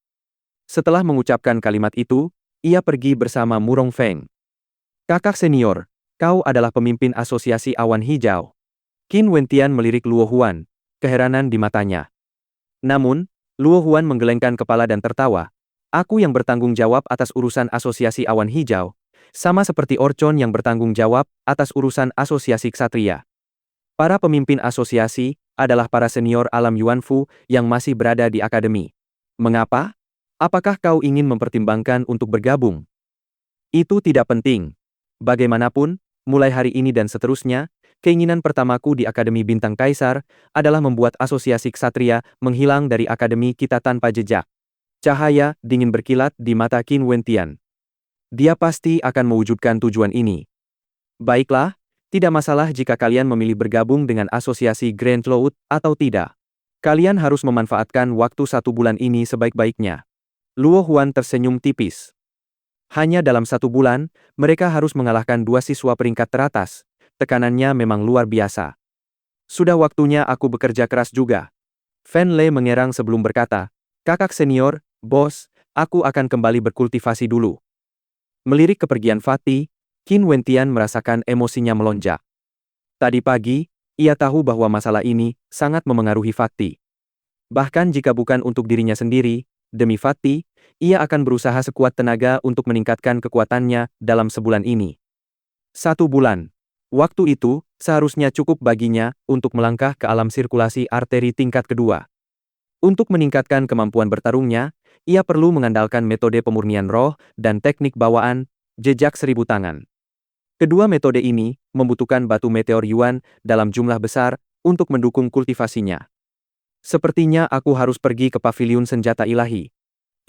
Setelah mengucapkan kalimat itu, ia pergi bersama Murong Feng. Kakak senior, kau adalah pemimpin Asosiasi Awan Hijau. Qin Wentian melirik Luo Huan, keheranan di matanya. Namun, Luo Huan menggelengkan kepala dan tertawa. Aku yang bertanggung jawab atas urusan Asosiasi Awan Hijau, sama seperti Orchon yang bertanggung jawab atas urusan Asosiasi Ksatria. Para pemimpin asosiasi adalah para senior alam Yuanfu yang masih berada di akademi. Mengapa? Apakah kau ingin mempertimbangkan untuk bergabung? Itu tidak penting. Bagaimanapun, mulai hari ini dan seterusnya, keinginan pertamaku di Akademi Bintang Kaisar adalah membuat Asosiasi Ksatria menghilang dari akademi kita tanpa jejak. Cahaya dingin berkilat di mata Qin Wentian. Dia pasti akan mewujudkan tujuan ini. Baiklah. Tidak masalah jika kalian memilih bergabung dengan Asosiasi Grand Cloud atau tidak. Kalian harus memanfaatkan waktu 1 bulan ini sebaik-baiknya. Luo Huan tersenyum tipis. Hanya dalam 1 bulan, mereka harus mengalahkan 2 siswa peringkat teratas. Tekanannya memang luar biasa. Sudah waktunya aku bekerja keras juga. Fan Le mengerang sebelum berkata, kakak senior, bos, aku akan kembali berkultivasi dulu. Melirik kepergian Fatih, Qin Wentian merasakan emosinya melonjak. Tadi pagi, ia tahu bahwa masalah ini sangat memengaruhi Fatih. Bahkan jika bukan untuk dirinya sendiri, demi Fatih, ia akan berusaha sekuat tenaga untuk meningkatkan kekuatannya dalam sebulan ini. 1 bulan. Waktu itu, seharusnya cukup baginya untuk melangkah ke alam sirkulasi arteri tingkat kedua. Untuk meningkatkan kemampuan bertarungnya, ia perlu mengandalkan metode pemurnian roh dan teknik bawaan, jejak 1000 tangan. Kedua metode ini membutuhkan batu meteor Yuan dalam jumlah besar untuk mendukung kultivasinya. Sepertinya aku harus pergi ke paviliun senjata ilahi.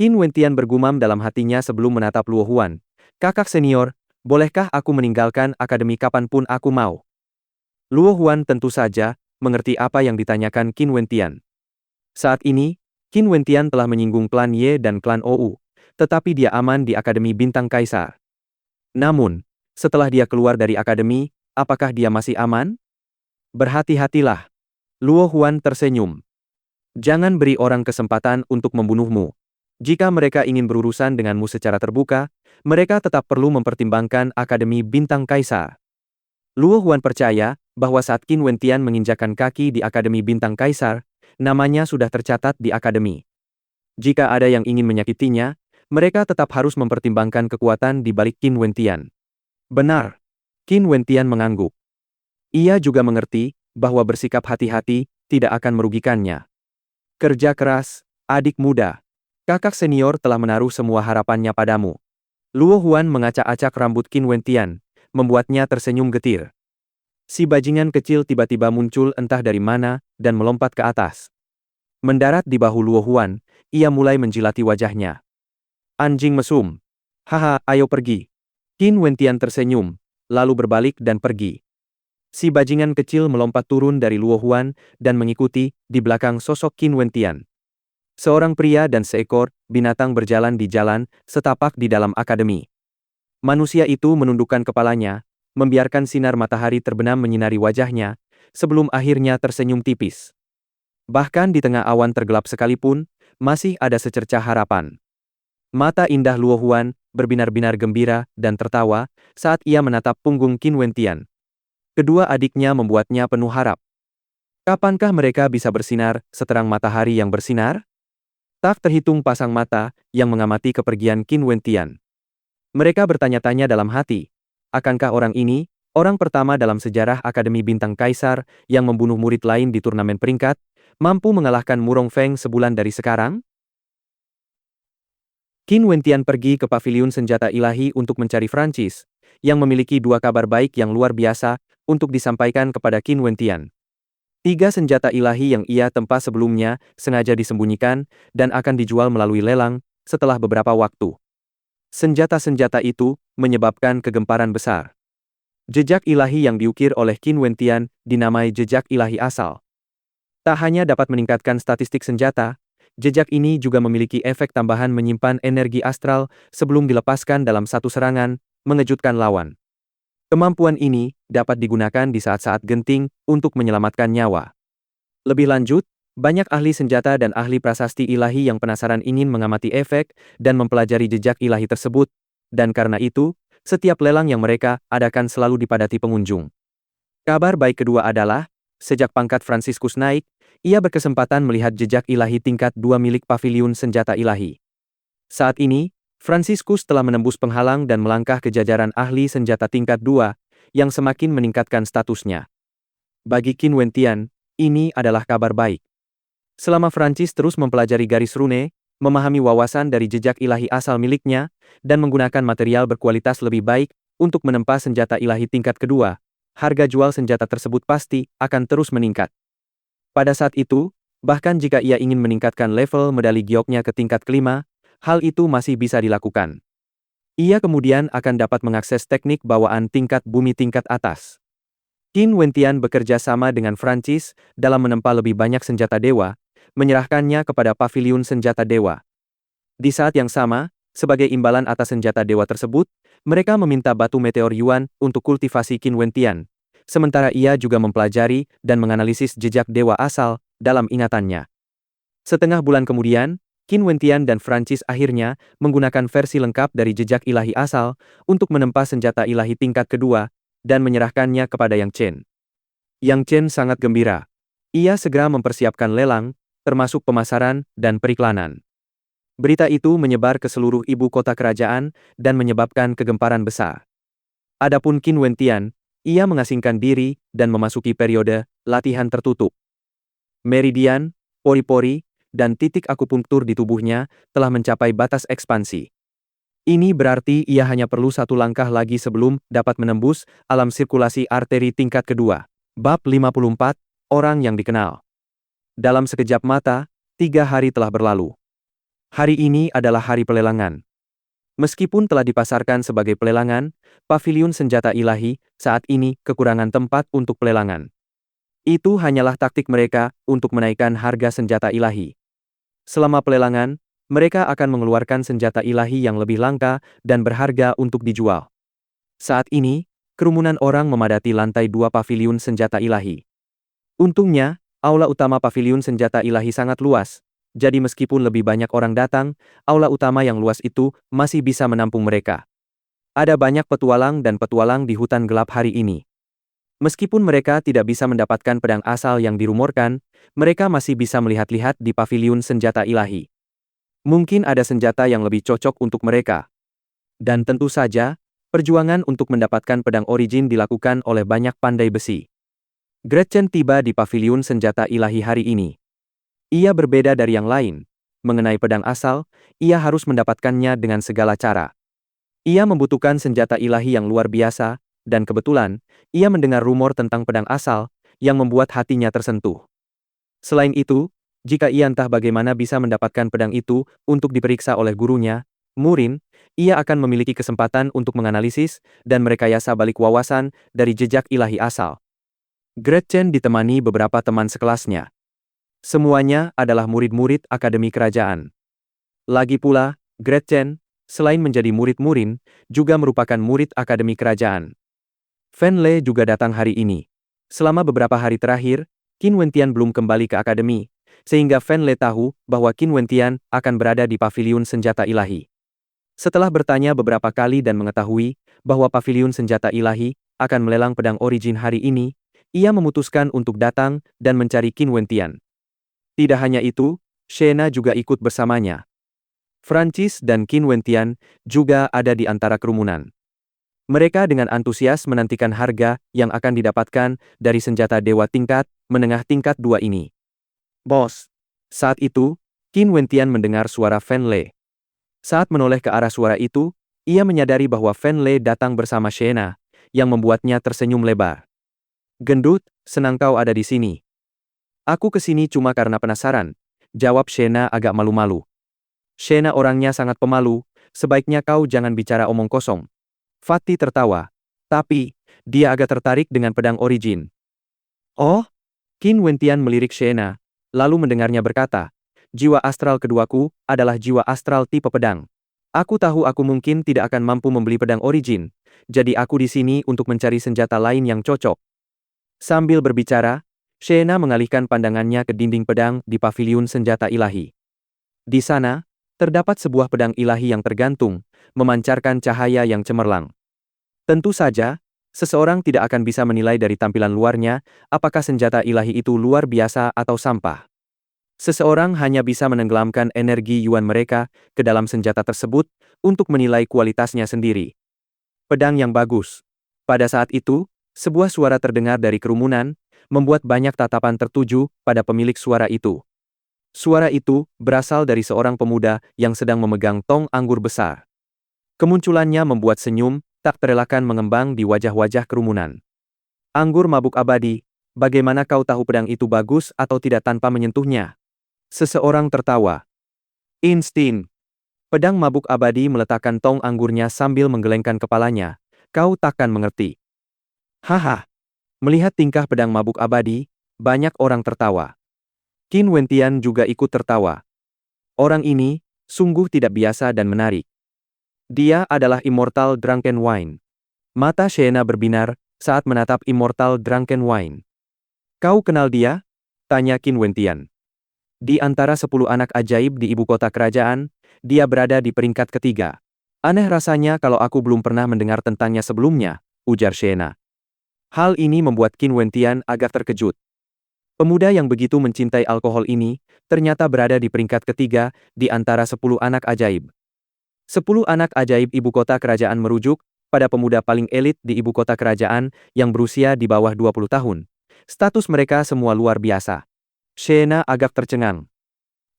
Qin Wentian bergumam dalam hatinya sebelum menatap Luo Huan. Kakak senior, bolehkah aku meninggalkan akademi kapanpun aku mau? Luo Huan tentu saja mengerti apa yang ditanyakan Qin Wentian. Saat ini, Qin Wentian telah menyinggung klan Ye dan klan Ou, tetapi dia aman di Akademi Bintang Kaisar. Namun, setelah dia keluar dari akademi, apakah dia masih aman? Berhati-hatilah. Luo Huan tersenyum. Jangan beri orang kesempatan untuk membunuhmu. Jika mereka ingin berurusan denganmu secara terbuka, mereka tetap perlu mempertimbangkan Akademi Bintang Kaisar. Luo Huan percaya bahwa saat Qin Wentian menginjakkan kaki di Akademi Bintang Kaisar, namanya sudah tercatat di akademi. Jika ada yang ingin menyakitinya, mereka tetap harus mempertimbangkan kekuatan di balik Qin Wentian. Benar. Qin Wentian mengangguk. Ia juga mengerti bahwa bersikap hati-hati tidak akan merugikannya. Kerja keras, adik muda. Kakak senior telah menaruh semua harapannya padamu. Luo Huan mengacak-acak rambut Qin Wentian, membuatnya tersenyum getir. Si bajingan kecil tiba-tiba muncul entah dari mana dan melompat ke atas. Mendarat di bahu Luo Huan, ia mulai menjilati wajahnya. Anjing mesum. Haha, ayo pergi. Qin Wentian tersenyum, lalu berbalik dan pergi. Si bajingan kecil melompat turun dari Luo Huan dan mengikuti di belakang sosok Qin Wentian. Seorang pria dan seekor binatang berjalan di jalan setapak di dalam akademi. Manusia itu menundukkan kepalanya, membiarkan sinar matahari terbenam menyinari wajahnya, sebelum akhirnya tersenyum tipis. Bahkan di tengah awan tergelap sekalipun, masih ada secercah harapan. Mata indah Luo Huan berbinar-binar gembira dan tertawa saat ia menatap punggung Qin Wentian. Kedua adiknya membuatnya penuh harap. Kapankah mereka bisa bersinar seterang matahari yang bersinar? Tak terhitung pasang mata yang mengamati kepergian Qin Wentian. Mereka bertanya-tanya dalam hati, akankah orang ini, orang pertama dalam sejarah Akademi Bintang Kaisar yang membunuh murid lain di turnamen peringkat, mampu mengalahkan Murong Feng sebulan dari sekarang? Qin Wentian pergi ke paviliun senjata ilahi untuk mencari Francis, yang memiliki dua kabar baik yang luar biasa untuk disampaikan kepada Qin Wentian. 3 senjata ilahi yang ia tempa sebelumnya sengaja disembunyikan dan akan dijual melalui lelang setelah beberapa waktu. Senjata-senjata itu menyebabkan kegemparan besar. Jejak ilahi yang diukir oleh Qin Wentian dinamai jejak ilahi asal. Tak hanya dapat meningkatkan statistik senjata, jejak ini juga memiliki efek tambahan menyimpan energi astral sebelum dilepaskan dalam satu serangan, mengejutkan lawan. Kemampuan ini dapat digunakan di saat-saat genting untuk menyelamatkan nyawa. Lebih lanjut, banyak ahli senjata dan ahli prasasti ilahi yang penasaran ingin mengamati efek dan mempelajari jejak ilahi tersebut, dan karena itu, setiap lelang yang mereka adakan selalu dipadati pengunjung. Kabar baik kedua adalah, sejak pangkat Franciscus naik, ia berkesempatan melihat jejak ilahi tingkat 2 milik paviliun senjata ilahi. Saat ini, Franciscus telah menembus penghalang dan melangkah ke jajaran ahli senjata tingkat 2, yang semakin meningkatkan statusnya. Bagi Qin Wentian, ini adalah kabar baik. Selama Francis terus mempelajari garis rune, memahami wawasan dari jejak ilahi asal miliknya, dan menggunakan material berkualitas lebih baik untuk menempa senjata ilahi tingkat kedua, harga jual senjata tersebut pasti akan terus meningkat. Pada saat itu, bahkan jika ia ingin meningkatkan level medali gioknya ke tingkat kelima, hal itu masih bisa dilakukan. Ia kemudian akan dapat mengakses teknik bawaan tingkat bumi tingkat atas. Qin Wentian bekerja sama dengan Francis dalam menempa lebih banyak senjata dewa, menyerahkannya kepada paviliun senjata dewa. Di saat yang sama, sebagai imbalan atas senjata dewa tersebut, mereka meminta batu meteor Yuan untuk kultivasi Qin Wentian, sementara ia juga mempelajari dan menganalisis jejak dewa asal dalam ingatannya. Setengah bulan kemudian, Qin Wentian dan Francis akhirnya menggunakan versi lengkap dari jejak ilahi asal untuk menempa senjata ilahi tingkat kedua dan menyerahkannya kepada Yang Chen. Yang Chen sangat gembira. Ia segera mempersiapkan lelang, termasuk pemasaran dan periklanan. Berita itu menyebar ke seluruh ibu kota kerajaan dan menyebabkan kegemparan besar. Adapun Qin Wentian, ia mengasingkan diri dan memasuki periode latihan tertutup. Meridian, pori-pori, dan titik akupunktur di tubuhnya telah mencapai batas ekspansi. Ini berarti ia hanya perlu satu langkah lagi sebelum dapat menembus alam sirkulasi arteri tingkat kedua. Bab 54, Orang yang dikenal. Dalam sekejap mata, 3 hari telah berlalu. Hari ini adalah hari pelelangan. Meskipun telah dipasarkan sebagai pelelangan, paviliun senjata ilahi saat ini kekurangan tempat untuk pelelangan. Itu hanyalah taktik mereka untuk menaikkan harga senjata ilahi. Selama pelelangan, mereka akan mengeluarkan senjata ilahi yang lebih langka dan berharga untuk dijual. Saat ini, kerumunan orang memadati lantai 2 paviliun senjata ilahi. Untungnya, aula utama paviliun senjata ilahi sangat luas. Jadi meskipun lebih banyak orang datang, aula utama yang luas itu masih bisa menampung mereka. Ada banyak petualang dan petualang di hutan gelap hari ini. Meskipun mereka tidak bisa mendapatkan pedang asal yang dirumorkan, mereka masih bisa melihat-lihat di paviliun senjata ilahi. Mungkin ada senjata yang lebih cocok untuk mereka. Dan tentu saja, perjuangan untuk mendapatkan pedang origin dilakukan oleh banyak pandai besi. Gretchen tiba di paviliun senjata ilahi hari ini. Ia berbeda dari yang lain. Mengenai pedang asal, ia harus mendapatkannya dengan segala cara. Ia membutuhkan senjata ilahi yang luar biasa, dan kebetulan, ia mendengar rumor tentang pedang asal, yang membuat hatinya tersentuh. Selain itu, jika ia entah bagaimana bisa mendapatkan pedang itu untuk diperiksa oleh gurunya, Murin, ia akan memiliki kesempatan untuk menganalisis dan merekayasa balik wawasan dari jejak ilahi asal. Gretchen ditemani beberapa teman sekelasnya. Semuanya adalah murid-murid Akademi Kerajaan. Lagi pula, Gretchen, selain menjadi murid Murin, juga merupakan murid Akademi Kerajaan. Fen Le juga datang hari ini. Selama beberapa hari terakhir, Qin Wentian belum kembali ke akademi, sehingga Fen Le tahu bahwa Qin Wentian akan berada di paviliun senjata ilahi. Setelah bertanya beberapa kali dan mengetahui bahwa paviliun senjata ilahi akan melelang pedang origin hari ini, ia memutuskan untuk datang dan mencari Qin Wentian. Tidak hanya itu, Shena juga ikut bersamanya. Francis dan Qin Wentian juga ada di antara kerumunan. Mereka dengan antusias menantikan harga yang akan didapatkan dari senjata dewa tingkat menengah tingkat 2 ini. Bos. Saat itu, Qin Wentian mendengar suara Fen Le. Saat menoleh ke arah suara itu, ia menyadari bahwa Fen Le datang bersama Shena, yang membuatnya tersenyum lebar. Gendut, senang kau ada di sini. Aku kesini cuma karena penasaran, jawab Shena agak malu-malu. Shena orangnya sangat pemalu, sebaiknya kau jangan bicara omong kosong. Fatty tertawa. Tapi, dia agak tertarik dengan pedang origin. Oh? Qin Wentian melirik Shena, lalu mendengarnya berkata, jiwa astral keduaku adalah jiwa astral tipe pedang. Aku tahu aku mungkin tidak akan mampu membeli pedang origin, jadi aku di sini untuk mencari senjata lain yang cocok. Sambil berbicara, Shena mengalihkan pandangannya ke dinding pedang di paviliun senjata ilahi. Di sana, terdapat sebuah pedang ilahi yang tergantung, memancarkan cahaya yang cemerlang. Tentu saja, seseorang tidak akan bisa menilai dari tampilan luarnya, apakah senjata ilahi itu luar biasa atau sampah. Seseorang hanya bisa menenggelamkan energi yuan mereka ke dalam senjata tersebut untuk menilai kualitasnya sendiri. Pedang yang bagus. Pada saat itu, sebuah suara terdengar dari kerumunan, membuat banyak tatapan tertuju pada pemilik suara itu. Suara itu berasal dari seorang pemuda yang sedang memegang tong anggur besar. Kemunculannya membuat senyum tak terelakkan mengembang di wajah-wajah kerumunan. Anggur mabuk abadi, bagaimana kau tahu pedang itu bagus atau tidak tanpa menyentuhnya? Seseorang tertawa. Insting. Pedang mabuk abadi meletakkan tong anggurnya sambil menggelengkan kepalanya. Kau takkan mengerti. Haha. Melihat tingkah pedang mabuk abadi, banyak orang tertawa. Qin Wentian juga ikut tertawa. Orang ini, sungguh tidak biasa dan menarik. Dia adalah Immortal Drunken Wine. Mata Shena berbinar saat menatap Immortal Drunken Wine. Kau kenal dia? Tanya Qin Wentian. Di antara 10 anak ajaib di ibu kota kerajaan, dia berada di peringkat ketiga. Aneh rasanya kalau aku belum pernah mendengar tentangnya sebelumnya, ujar Shena. Hal ini membuat Qin Wentian agak terkejut. Pemuda yang begitu mencintai alkohol ini, ternyata berada di peringkat ketiga di antara 10 anak ajaib. 10 anak ajaib ibu kota kerajaan merujuk pada pemuda paling elit di ibu kota kerajaan yang berusia di bawah 20 tahun. Status mereka semua luar biasa. Shena agak tercengang.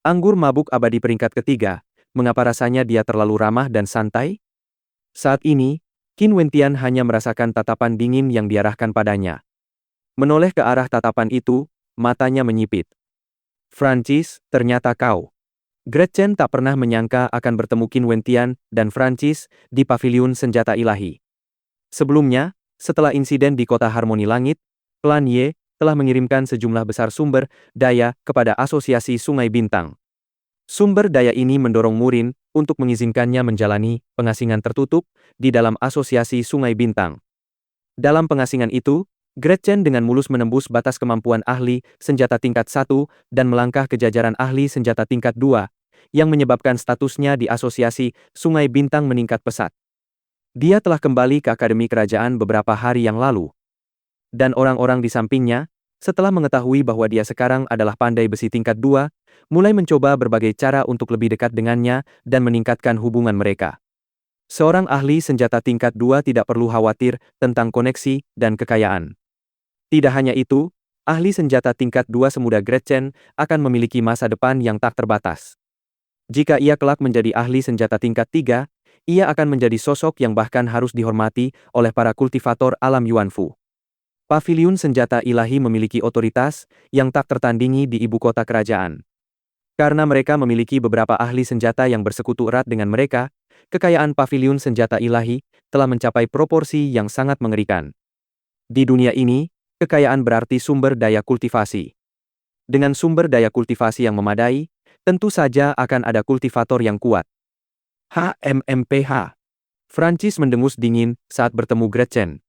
Anggur mabuk abadi peringkat ketiga, mengapa rasanya dia terlalu ramah dan santai? Saat ini, Qin Wentian hanya merasakan tatapan dingin yang diarahkan padanya. Menoleh ke arah tatapan itu, matanya menyipit. Francis, ternyata kau. Gretchen tak pernah menyangka akan bertemu Qin Wentian dan Francis di Paviliun Senjata Ilahi. Sebelumnya, setelah insiden di Kota Harmoni Langit, Klan Ye telah mengirimkan sejumlah besar sumber daya kepada Asosiasi Sungai Bintang. Sumber daya ini mendorong Murin untuk mengizinkannya menjalani pengasingan tertutup di dalam Asosiasi Sungai Bintang. Dalam pengasingan itu, Gretchen dengan mulus menembus batas kemampuan ahli senjata tingkat 1 dan melangkah ke jajaran ahli senjata tingkat 2, yang menyebabkan statusnya di Asosiasi Sungai Bintang meningkat pesat. Dia telah kembali ke Akademi Kerajaan beberapa hari yang lalu. Dan orang-orang di sampingnya, setelah mengetahui bahwa dia sekarang adalah pandai besi tingkat 2, mulai mencoba berbagai cara untuk lebih dekat dengannya dan meningkatkan hubungan mereka. Seorang ahli senjata tingkat 2 tidak perlu khawatir tentang koneksi dan kekayaan. Tidak hanya itu, ahli senjata tingkat 2 semuda Gretchen akan memiliki masa depan yang tak terbatas. Jika ia kelak menjadi ahli senjata tingkat 3, ia akan menjadi sosok yang bahkan harus dihormati oleh para kultivator alam Yuanfu. Paviliun Senjata Ilahi memiliki otoritas yang tak tertandingi di ibu kota kerajaan. Karena mereka memiliki beberapa ahli senjata yang bersekutu erat dengan mereka, kekayaan Paviliun Senjata Ilahi telah mencapai proporsi yang sangat mengerikan. Di dunia ini, kekayaan berarti sumber daya kultivasi. Dengan sumber daya kultivasi yang memadai, tentu saja akan ada kultivator yang kuat. HMMPH. Francis mendengus dingin saat bertemu Gretchen.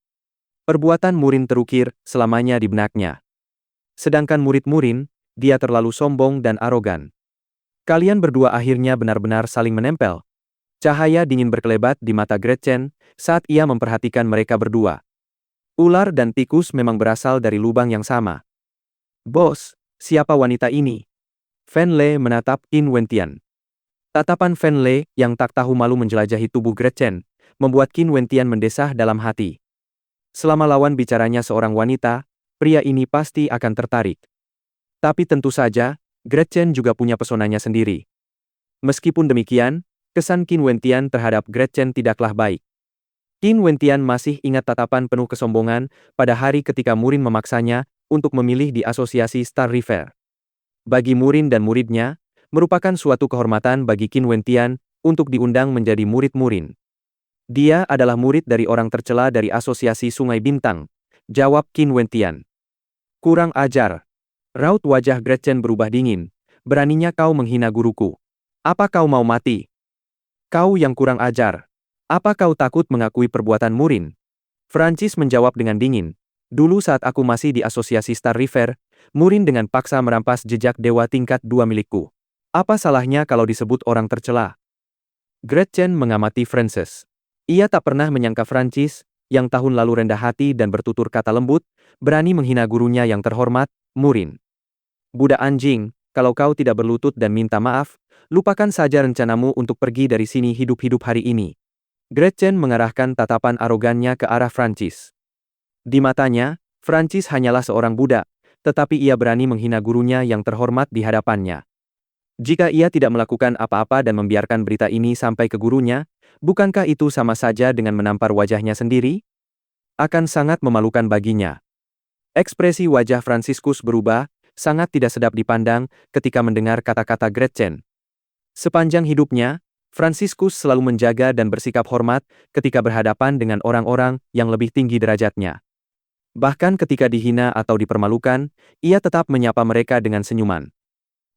Perbuatan Murin terukir selamanya di benaknya. Sedangkan murid Murin, dia terlalu sombong dan arogan. Kalian berdua akhirnya benar-benar saling menempel. Cahaya dingin berkelebat di mata Gretchen saat ia memperhatikan mereka berdua. Ular dan tikus memang berasal dari lubang yang sama. Bos, siapa wanita ini? Fen Le menatap Qin Wentian. Tatapan Fen Le yang tak tahu malu menjelajahi tubuh Gretchen, membuat Qin Wentian mendesah dalam hati. Selama lawan bicaranya seorang wanita, pria ini pasti akan tertarik. Tapi tentu saja, Gretchen juga punya pesonanya sendiri. Meskipun demikian, kesan Qin Wentian terhadap Gretchen tidaklah baik. Qin Wentian masih ingat tatapan penuh kesombongan pada hari ketika Murin memaksanya untuk memilih di Asosiasi Star River. Bagi Murin dan muridnya, merupakan suatu kehormatan bagi Qin Wentian untuk diundang menjadi murid Murin. Dia adalah murid dari orang tercela dari Asosiasi Sungai Bintang, jawab Qin Wentian. Kurang ajar. Raut wajah Gretchen berubah dingin. Beraninya kau menghina guruku. Apa kau mau mati? Kau yang kurang ajar. Apa kau takut mengakui perbuatan Murin? Francis menjawab dengan dingin. Dulu saat aku masih di Asosiasi Star River, Murin dengan paksa merampas jejak dewa tingkat 2 milikku. Apa salahnya kalau disebut orang tercela? Gretchen mengamati Francis. Ia tak pernah menyangka Francis, yang tahun lalu rendah hati dan bertutur kata lembut, berani menghina gurunya yang terhormat, Murin. Budak anjing, kalau kau tidak berlutut dan minta maaf, lupakan saja rencanamu untuk pergi dari sini hidup-hidup hari ini. Gretchen mengarahkan tatapan arogannya ke arah Francis. Di matanya, Francis hanyalah seorang budak, tetapi ia berani menghina gurunya yang terhormat di hadapannya. Jika ia tidak melakukan apa-apa dan membiarkan berita ini sampai ke gurunya, bukankah itu sama saja dengan menampar wajahnya sendiri? Akan sangat memalukan baginya. Ekspresi wajah Franciscus berubah, sangat tidak sedap dipandang ketika mendengar kata-kata Gretchen. Sepanjang hidupnya, Franciscus selalu menjaga dan bersikap hormat ketika berhadapan dengan orang-orang yang lebih tinggi derajatnya. Bahkan ketika dihina atau dipermalukan, ia tetap menyapa mereka dengan senyuman.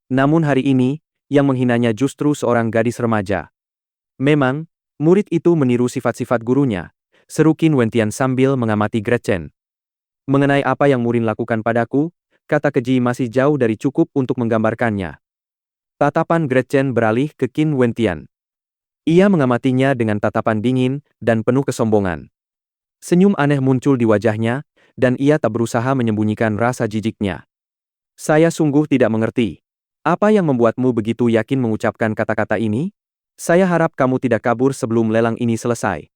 Namun hari ini, yang menghinanya justru seorang gadis remaja. Memang, murid itu meniru sifat-sifat gurunya, seru Qin Wentian sambil mengamati Gretchen. Mengenai apa yang Murin lakukan padaku, kata keji masih jauh dari cukup untuk menggambarkannya. Tatapan Gretchen beralih ke Qin Wentian. Ia mengamatinya dengan tatapan dingin dan penuh kesombongan. Senyum aneh muncul di wajahnya, dan ia tak berusaha menyembunyikan rasa jijiknya. Saya sungguh tidak mengerti. Apa yang membuatmu begitu yakin mengucapkan kata-kata ini? Saya harap kamu tidak kabur sebelum lelang ini selesai.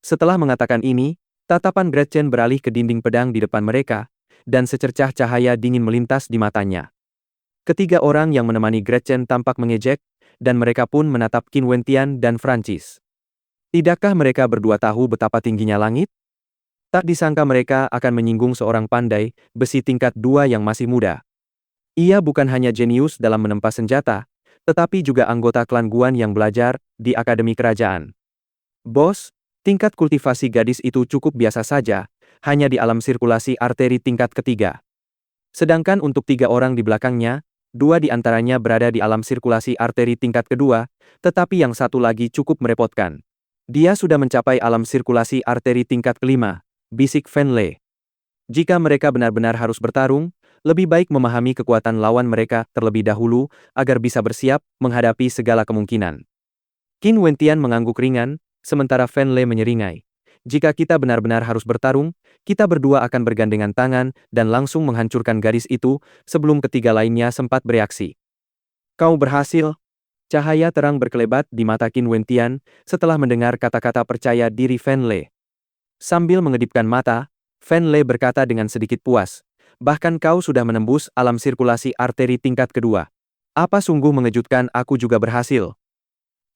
Setelah mengatakan ini, tatapan Gretchen beralih ke dinding pedang di depan mereka, dan secercah cahaya dingin melintas di matanya. Ketiga orang yang menemani Gretchen tampak mengejek, dan mereka pun menatap Qin Wentian dan Francis. Tidakkah mereka berdua tahu betapa tingginya langit? Tak disangka mereka akan menyinggung seorang pandai besi tingkat 2 yang masih muda. Ia bukan hanya jenius dalam menempa senjata, tetapi juga anggota klan Guan yang belajar di Akademi Kerajaan. Bos, tingkat kultivasi gadis itu cukup biasa saja, hanya di alam sirkulasi arteri tingkat ketiga. Sedangkan untuk 3 orang di belakangnya, 2 di antaranya berada di alam sirkulasi arteri tingkat kedua, tetapi yang satu lagi cukup merepotkan. Dia sudah mencapai alam sirkulasi arteri tingkat kelima, bisik Fen Lei. Jika mereka benar-benar harus bertarung, lebih baik memahami kekuatan lawan mereka terlebih dahulu agar bisa bersiap menghadapi segala kemungkinan. Qin Wentian mengangguk ringan, sementara Fen Lei menyeringai. Jika kita benar-benar harus bertarung, kita berdua akan bergandengan tangan dan langsung menghancurkan gadis itu sebelum ketiga lainnya sempat bereaksi. Kau berhasil? Cahaya terang berkelebat di mata Qin Wentian setelah mendengar kata-kata percaya diri Fen Lei. Sambil mengedipkan mata, Fen Lei berkata dengan sedikit puas, bahkan kau sudah menembus alam sirkulasi arteri tingkat kedua. Apa sungguh mengejutkan, aku juga berhasil.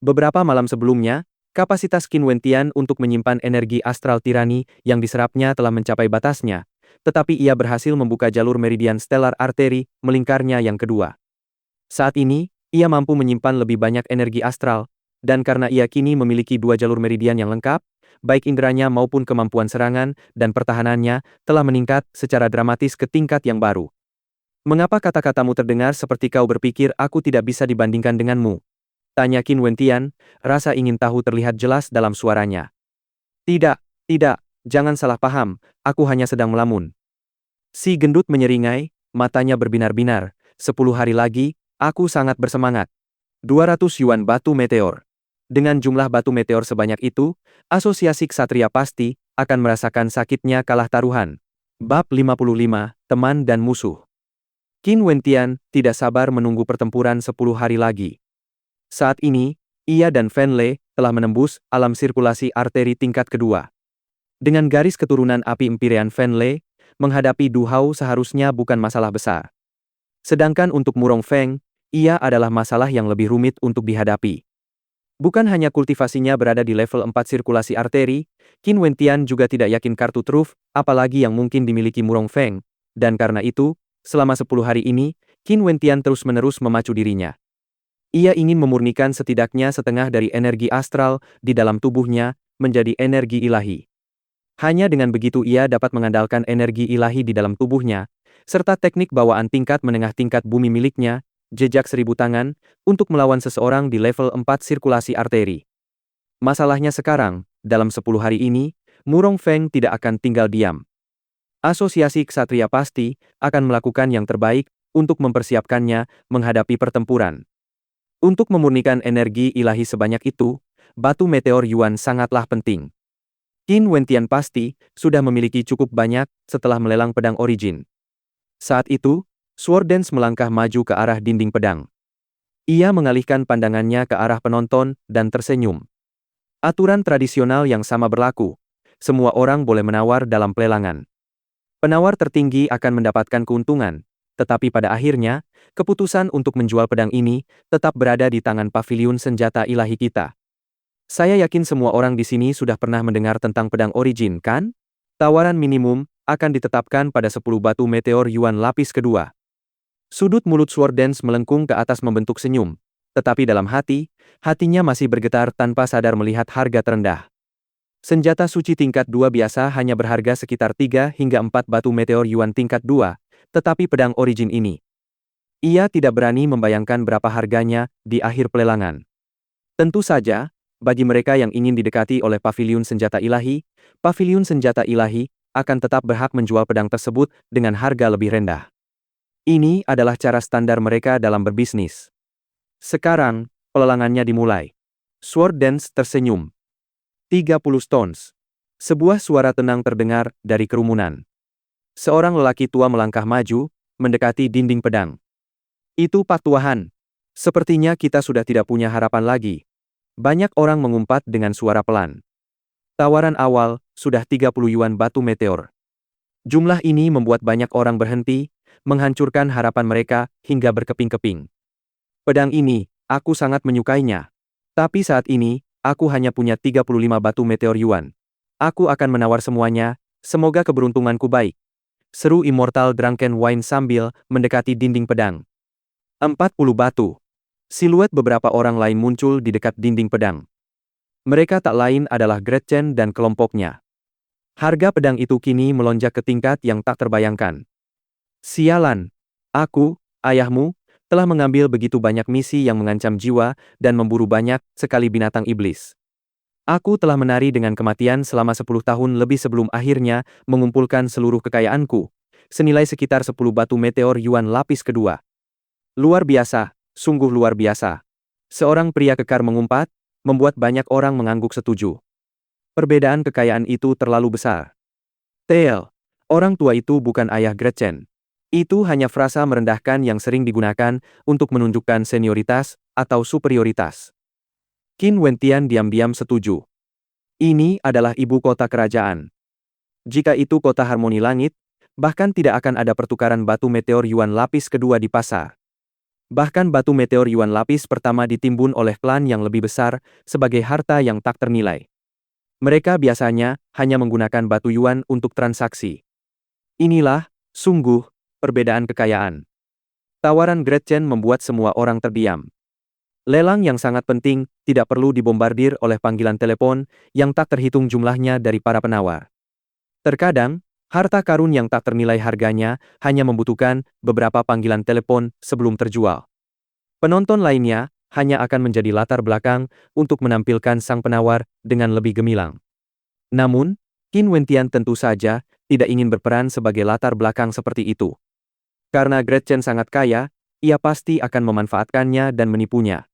Beberapa malam sebelumnya, kapasitas Qin Wentian untuk menyimpan energi astral tirani yang diserapnya telah mencapai batasnya, tetapi ia berhasil membuka jalur meridian stellar arteri melingkarnya yang kedua. Saat ini, ia mampu menyimpan lebih banyak energi astral, dan karena ia kini memiliki 2 jalur meridian yang lengkap, baik inderanya maupun kemampuan serangan dan pertahanannya telah meningkat secara dramatis ke tingkat yang baru. Mengapa kata-katamu terdengar seperti kau berpikir aku tidak bisa dibandingkan denganmu? Tanya Qin Wentian, rasa ingin tahu terlihat jelas dalam suaranya. Tidak, jangan salah paham, aku hanya sedang melamun. Si gendut menyeringai, matanya berbinar-binar, 10 hari lagi, aku sangat bersemangat. 200 yuan batu meteor. Dengan jumlah batu meteor sebanyak itu, asosiasi ksatria pasti akan merasakan sakitnya kalah taruhan. Bab 55, Teman dan Musuh. Qin Wentian tidak sabar menunggu pertempuran 10 hari lagi. Saat ini, ia dan Fen Lei telah menembus alam sirkulasi arteri tingkat kedua. Dengan garis keturunan api Empyrean Fen Lei, menghadapi Du Hao seharusnya bukan masalah besar. Sedangkan untuk Murong Feng, ia adalah masalah yang lebih rumit untuk dihadapi. Bukan hanya kultivasinya berada di level 4 sirkulasi arteri, Qin Wentian juga tidak yakin kartu truf, apalagi yang mungkin dimiliki Murong Feng, dan karena itu, selama 10 hari ini, Qin Wentian terus-menerus memacu dirinya. Ia ingin memurnikan setidaknya setengah dari energi astral di dalam tubuhnya menjadi energi ilahi. Hanya dengan begitu ia dapat mengandalkan energi ilahi di dalam tubuhnya, serta teknik bawaan tingkat menengah tingkat bumi miliknya, jejak 1000 tangan, untuk melawan seseorang di level 4 sirkulasi arteri. Masalahnya sekarang, dalam 10 hari ini, Murong Feng tidak akan tinggal diam. Asosiasi Ksatria pasti akan melakukan yang terbaik untuk mempersiapkannya menghadapi pertempuran. Untuk memurnikan energi ilahi sebanyak itu, batu meteor Yuan sangatlah penting. Qin Wentian pasti sudah memiliki cukup banyak setelah melelang pedang origin. Saat itu, Sword Dance melangkah maju ke arah dinding pedang. Ia mengalihkan pandangannya ke arah penonton dan tersenyum. Aturan tradisional yang sama berlaku. Semua orang boleh menawar dalam pelelangan. Penawar tertinggi akan mendapatkan keuntungan, tetapi pada akhirnya, keputusan untuk menjual pedang ini tetap berada di tangan paviliun senjata ilahi kita. Saya yakin semua orang di sini sudah pernah mendengar tentang pedang origin, kan? Tawaran minimum akan ditetapkan pada 10 batu meteor Yuan lapis kedua. Sudut mulut Sword Dance melengkung ke atas membentuk senyum, tetapi dalam hatinya masih bergetar tanpa sadar melihat harga terendah. Senjata suci tingkat 2 biasa hanya berharga sekitar 3 hingga 4 batu meteor Yuan tingkat 2, tetapi pedang origin ini. Ia tidak berani membayangkan berapa harganya di akhir pelelangan. Tentu saja, bagi mereka yang ingin didekati oleh paviliun senjata ilahi akan tetap berhak menjual pedang tersebut dengan harga lebih rendah. Ini adalah cara standar mereka dalam berbisnis. Sekarang, pelelangannya dimulai. Sword Dance tersenyum. 30 stones. Sebuah suara tenang terdengar dari kerumunan. Seorang lelaki tua melangkah maju, mendekati dinding pedang. Itu Pak Tuahan. Sepertinya kita sudah tidak punya harapan lagi. Banyak orang mengumpat dengan suara pelan. Tawaran awal, sudah 30 yuan batu meteor. Jumlah ini membuat banyak orang berhenti, menghancurkan harapan mereka hingga berkeping-keping. Pedang ini, aku sangat menyukainya. Tapi saat ini, aku hanya punya 35 batu meteor Yuan. Aku akan menawar semuanya, semoga keberuntunganku baik. Seru Immortal Drunken Wine sambil mendekati dinding pedang. 40 batu. Siluet beberapa orang lain muncul di dekat dinding pedang. Mereka tak lain adalah Gretchen dan kelompoknya. Harga pedang itu kini melonjak ke tingkat yang tak terbayangkan. Sialan! Aku, ayahmu, telah mengambil begitu banyak misi yang mengancam jiwa dan memburu banyak sekali binatang iblis. Aku telah menari dengan kematian selama 10 tahun lebih sebelum akhirnya mengumpulkan seluruh kekayaanku, senilai sekitar 10 batu meteor Yuan lapis kedua. Luar biasa, sungguh luar biasa. Seorang pria kekar mengumpat, membuat banyak orang mengangguk setuju. Perbedaan kekayaan itu terlalu besar. Tail, orang tua itu bukan ayah Gretchen. Itu hanya frasa merendahkan yang sering digunakan untuk menunjukkan senioritas atau superioritas. Qin Wentian diam-diam setuju. Ini adalah ibu kota kerajaan. Jika itu kota harmoni langit, bahkan tidak akan ada pertukaran batu meteor Yuan lapis kedua di pasar. Bahkan batu meteor Yuan lapis pertama ditimbun oleh klan yang lebih besar sebagai harta yang tak ternilai. Mereka biasanya hanya menggunakan batu Yuan untuk transaksi. Inilah, sungguh, perbedaan kekayaan. Tawaran Gretchen membuat semua orang terdiam. Lelang yang sangat penting tidak perlu dibombardir oleh panggilan telepon yang tak terhitung jumlahnya dari para penawar. Terkadang, harta karun yang tak ternilai harganya hanya membutuhkan beberapa panggilan telepon sebelum terjual. Penonton lainnya hanya akan menjadi latar belakang untuk menampilkan sang penawar dengan lebih gemilang. Namun, Qin Wentian tentu saja tidak ingin berperan sebagai latar belakang seperti itu. Karena Gretchen sangat kaya, ia pasti akan memanfaatkannya dan menipunya.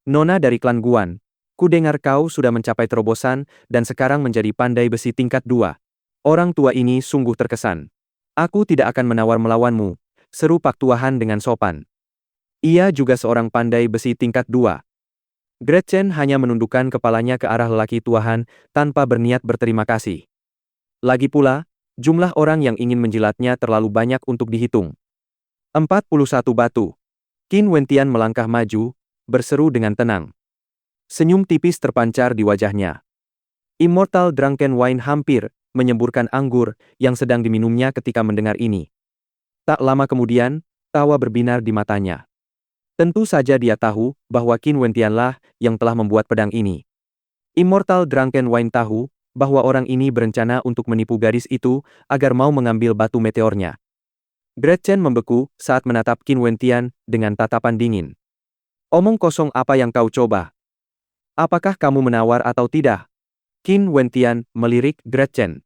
Nona dari klan Guan, ku dengar kau sudah mencapai terobosan dan sekarang menjadi pandai besi tingkat 2. Orang tua ini sungguh terkesan. Aku tidak akan menawar melawanmu, seru Pak Tuahan dengan sopan. Ia juga seorang pandai besi tingkat 2. Gretchen hanya menundukkan kepalanya ke arah lelaki tuahan tanpa berniat berterima kasih. Lagi pula, jumlah orang yang ingin menjilatnya terlalu banyak untuk dihitung. 41 batu. Qin Wentian melangkah maju, berseru dengan tenang. Senyum tipis terpancar di wajahnya. Immortal Drunken Wine hampir menyemburkan anggur yang sedang diminumnya ketika mendengar ini. Tak lama kemudian, tawa berbinar di matanya. Tentu saja dia tahu bahwa Qin Wentianlah yang telah membuat pedang ini. Immortal Drunken Wine tahu bahwa orang ini berencana untuk menipu gadis itu agar mau mengambil batu meteornya. Gretchen membeku saat menatap Qin Wentian dengan tatapan dingin. Omong kosong apa yang kau coba? Apakah kamu menawar atau tidak? Qin Wentian melirik Gretchen.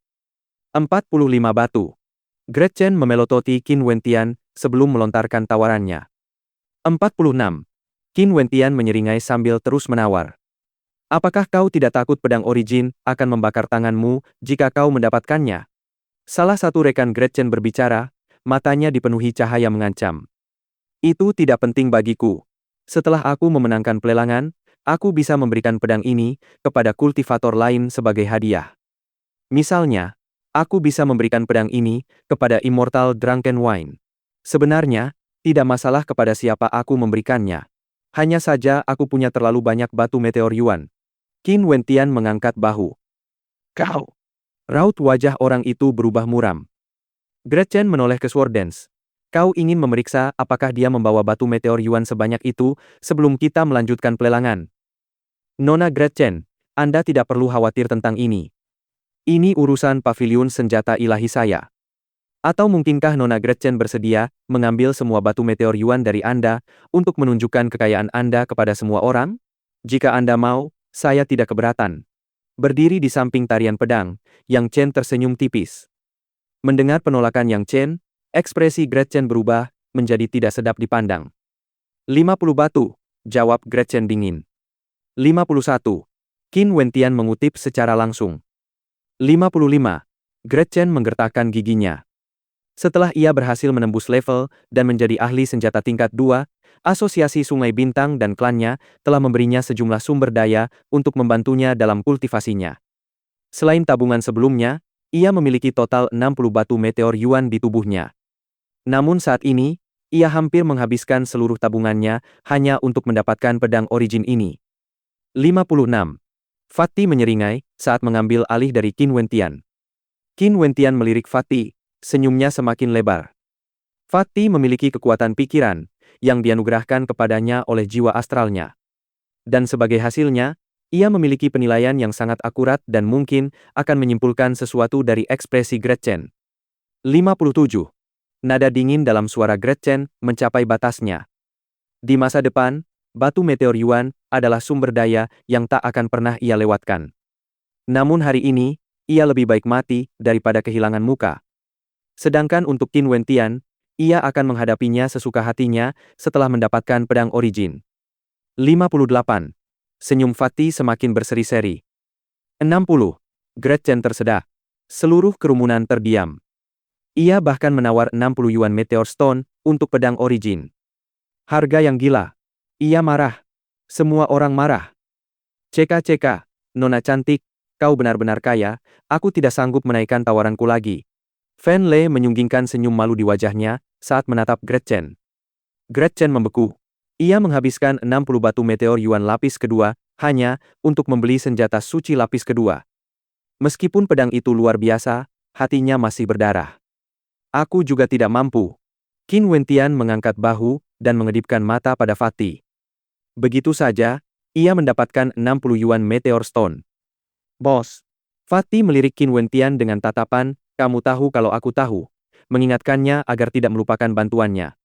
45 batu. Gretchen memelototi Qin Wentian sebelum melontarkan tawarannya. 46. Qin Wentian menyeringai sambil terus menawar. Apakah kau tidak takut pedang origin akan membakar tanganmu jika kau mendapatkannya? Salah satu rekan Gretchen berbicara, matanya dipenuhi cahaya mengancam. Itu tidak penting bagiku. Setelah aku memenangkan pelelangan, aku bisa memberikan pedang ini kepada kultivator lain sebagai hadiah. Misalnya, aku bisa memberikan pedang ini kepada Immortal Drunken Wine. Sebenarnya, tidak masalah kepada siapa aku memberikannya. Hanya saja aku punya terlalu banyak batu meteor Yuan. Qin Wentian mengangkat bahu. Kau! Raut wajah orang itu berubah muram. Gretchen menoleh ke Swordens. Kau ingin memeriksa apakah dia membawa batu meteor Yuan sebanyak itu sebelum kita melanjutkan pelelangan. Nona Gretchen, Anda tidak perlu khawatir tentang ini. Ini urusan paviliun senjata ilahi saya. Atau mungkinkah Nona Gretchen bersedia mengambil semua batu meteor Yuan dari Anda untuk menunjukkan kekayaan Anda kepada semua orang? Jika Anda mau, saya tidak keberatan. Berdiri di samping tarian pedang, Yang Chen tersenyum tipis. Mendengar penolakan Yang Chen, ekspresi Gretchen berubah menjadi tidak sedap dipandang. 50 batu, jawab Gretchen dingin. 51. Qin Wentian mengutip secara langsung. 55. Gretchen menggertakkan giginya. Setelah ia berhasil menembus level dan menjadi ahli senjata tingkat 2, Asosiasi Sungai Bintang dan klannya telah memberinya sejumlah sumber daya untuk membantunya dalam kultivasinya. Selain tabungan sebelumnya, ia memiliki total 60 batu meteor Yuan di tubuhnya. Namun saat ini, ia hampir menghabiskan seluruh tabungannya hanya untuk mendapatkan pedang origin ini. 56. Fatty menyeringai saat mengambil alih dari Qin Wentian. Qin Wentian melirik Fatty, senyumnya semakin lebar. Fatty memiliki kekuatan pikiran, yang dianugerahkan kepadanya oleh jiwa astralnya. Dan sebagai hasilnya, ia memiliki penilaian yang sangat akurat dan mungkin akan menyimpulkan sesuatu dari ekspresi Gretchen. 57. Nada dingin dalam suara Gretchen mencapai batasnya. Di masa depan, batu meteor Yuan adalah sumber daya yang tak akan pernah ia lewatkan. Namun hari ini, ia lebih baik mati daripada kehilangan muka. Sedangkan untuk Qin Wentian, ia akan menghadapinya sesuka hatinya setelah mendapatkan pedang origin. 58. Senyum Fatty semakin berseri-seri. 60. Gretchen tersedak. Seluruh kerumunan terdiam. Ia bahkan menawar 60 Yuan Meteor Stone untuk pedang origin. Harga yang gila. Ia marah. Semua orang marah. CK, Nona cantik, kau benar-benar kaya, aku tidak sanggup menaikkan tawaranku lagi. Fan Lei menyunggingkan senyum malu di wajahnya saat menatap Gretchen. Gretchen membeku. Ia menghabiskan 60 batu meteor Yuan lapis kedua hanya untuk membeli senjata suci lapis kedua. Meskipun pedang itu luar biasa, hatinya masih berdarah. Aku juga tidak mampu. Qin Wentian mengangkat bahu dan mengedipkan mata pada Fatty. Begitu saja, ia mendapatkan 60 Yuan Meteor Stone. Bos. Fatty melirik Qin Wentian dengan tatapan, kamu tahu kalau aku tahu, mengingatkannya agar tidak melupakan bantuannya.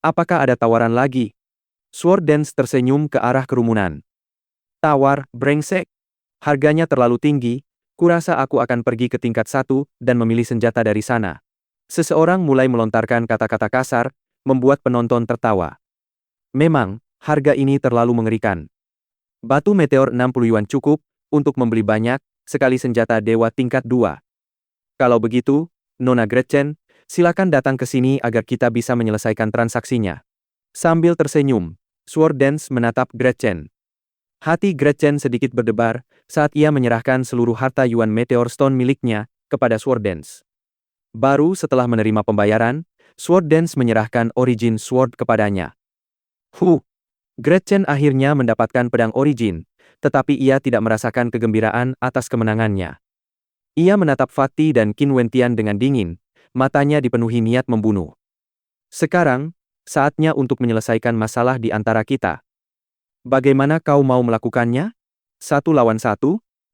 Apakah ada tawaran lagi? Sword Dance tersenyum ke arah kerumunan. Tawar, brengsek. Harganya terlalu tinggi, kurasa aku akan pergi ke tingkat 1 dan memilih senjata dari sana. Seseorang mulai melontarkan kata-kata kasar, membuat penonton tertawa. Memang, harga ini terlalu mengerikan. Batu meteor 60 Yuan cukup untuk membeli banyak sekali senjata dewa tingkat 2. Kalau begitu, Nona Gretchen, silakan datang ke sini agar kita bisa menyelesaikan transaksinya. Sambil tersenyum, Sword Dance menatap Gretchen. Hati Gretchen sedikit berdebar saat ia menyerahkan seluruh harta Yuan Meteor Stone miliknya kepada Sword Dance. Baru setelah menerima pembayaran, Sword Dance menyerahkan Origin Sword kepadanya. Gretchen akhirnya mendapatkan pedang origin, tetapi ia tidak merasakan kegembiraan atas kemenangannya. Ia menatap Fatty dan Qin Wentian dengan dingin, matanya dipenuhi niat membunuh. Sekarang, saatnya untuk menyelesaikan masalah di antara kita. Bagaimana kau mau melakukannya? 1 lawan 1?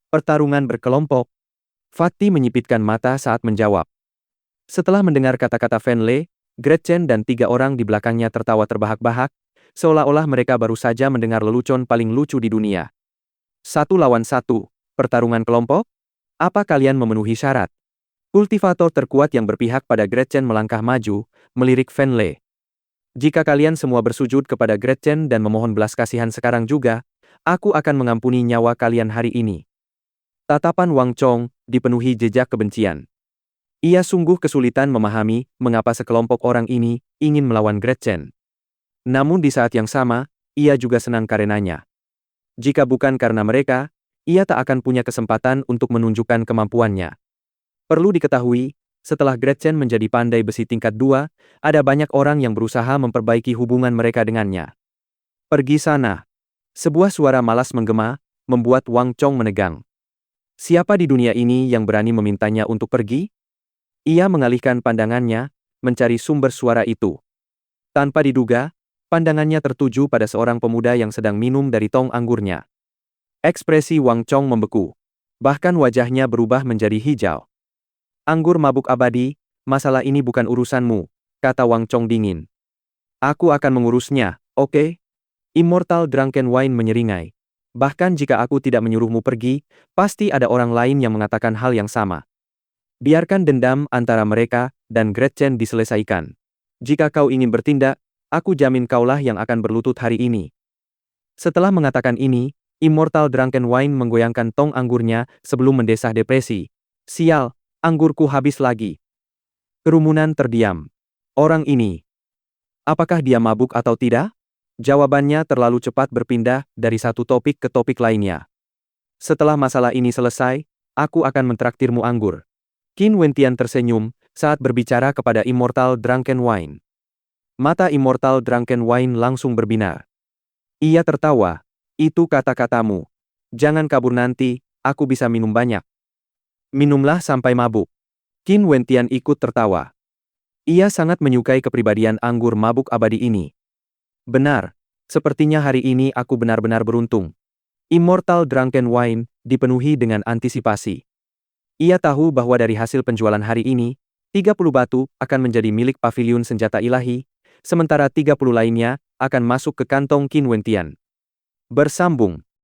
Pertarungan berkelompok? Fatty menyipitkan mata saat menjawab. Setelah mendengar kata-kata Fan Lei, Gretchen dan 3 orang di belakangnya tertawa terbahak-bahak, seolah-olah mereka baru saja mendengar lelucon paling lucu di dunia. 1 lawan 1, pertarungan kelompok? Apa kalian memenuhi syarat? Kultivator terkuat yang berpihak pada Gretchen melangkah maju, melirik Fan Lei. Jika kalian semua bersujud kepada Gretchen dan memohon belas kasihan sekarang juga, aku akan mengampuni nyawa kalian hari ini. Tatapan Wang Chong dipenuhi jejak kebencian. Ia sungguh kesulitan memahami mengapa sekelompok orang ini ingin melawan Gretchen. Namun di saat yang sama, ia juga senang karenanya. Jika bukan karena mereka, ia tak akan punya kesempatan untuk menunjukkan kemampuannya. Perlu diketahui, setelah Gretchen menjadi pandai besi tingkat 2, ada banyak orang yang berusaha memperbaiki hubungan mereka dengannya. Pergi sana. Sebuah suara malas menggema, membuat Wang Chong menegang. Siapa di dunia ini yang berani memintanya untuk pergi? Ia mengalihkan pandangannya, mencari sumber suara itu. Tanpa diduga, pandangannya tertuju pada seorang pemuda yang sedang minum dari tong anggurnya. Ekspresi Wang Chong membeku. Bahkan wajahnya berubah menjadi hijau. Anggur mabuk abadi, masalah ini bukan urusanmu, kata Wang Chong dingin. Aku akan mengurusnya, oke? Immortal Drunken Wine menyeringai. Bahkan jika aku tidak menyuruhmu pergi, pasti ada orang lain yang mengatakan hal yang sama. Biarkan dendam antara mereka dan Gretchen diselesaikan. Jika kau ingin bertindak, aku jamin kaulah yang akan berlutut hari ini. Setelah mengatakan ini, Immortal Drunken Wine menggoyangkan tong anggurnya sebelum mendesah depresi. Sial, anggurku habis lagi. Kerumunan terdiam. Orang ini, apakah dia mabuk atau tidak? Jawabannya terlalu cepat berpindah dari satu topik ke topik lainnya. Setelah masalah ini selesai, aku akan mentraktirmu anggur. Qin Wentian tersenyum saat berbicara kepada Immortal Drunken Wine. Mata Immortal Drunken Wine langsung berbinar. Ia tertawa. Itu kata-katamu. Jangan kabur nanti, aku bisa minum banyak. Minumlah sampai mabuk. Qin Wentian ikut tertawa. Ia sangat menyukai kepribadian anggur mabuk abadi ini. Benar. Sepertinya hari ini aku benar-benar beruntung. Immortal Drunken Wine dipenuhi dengan antisipasi. Ia tahu bahwa dari hasil penjualan hari ini, 30 batu akan menjadi milik Paviliun Senjata Ilahi, sementara 30 lainnya akan masuk ke kantong Qin Wentian. Bersambung.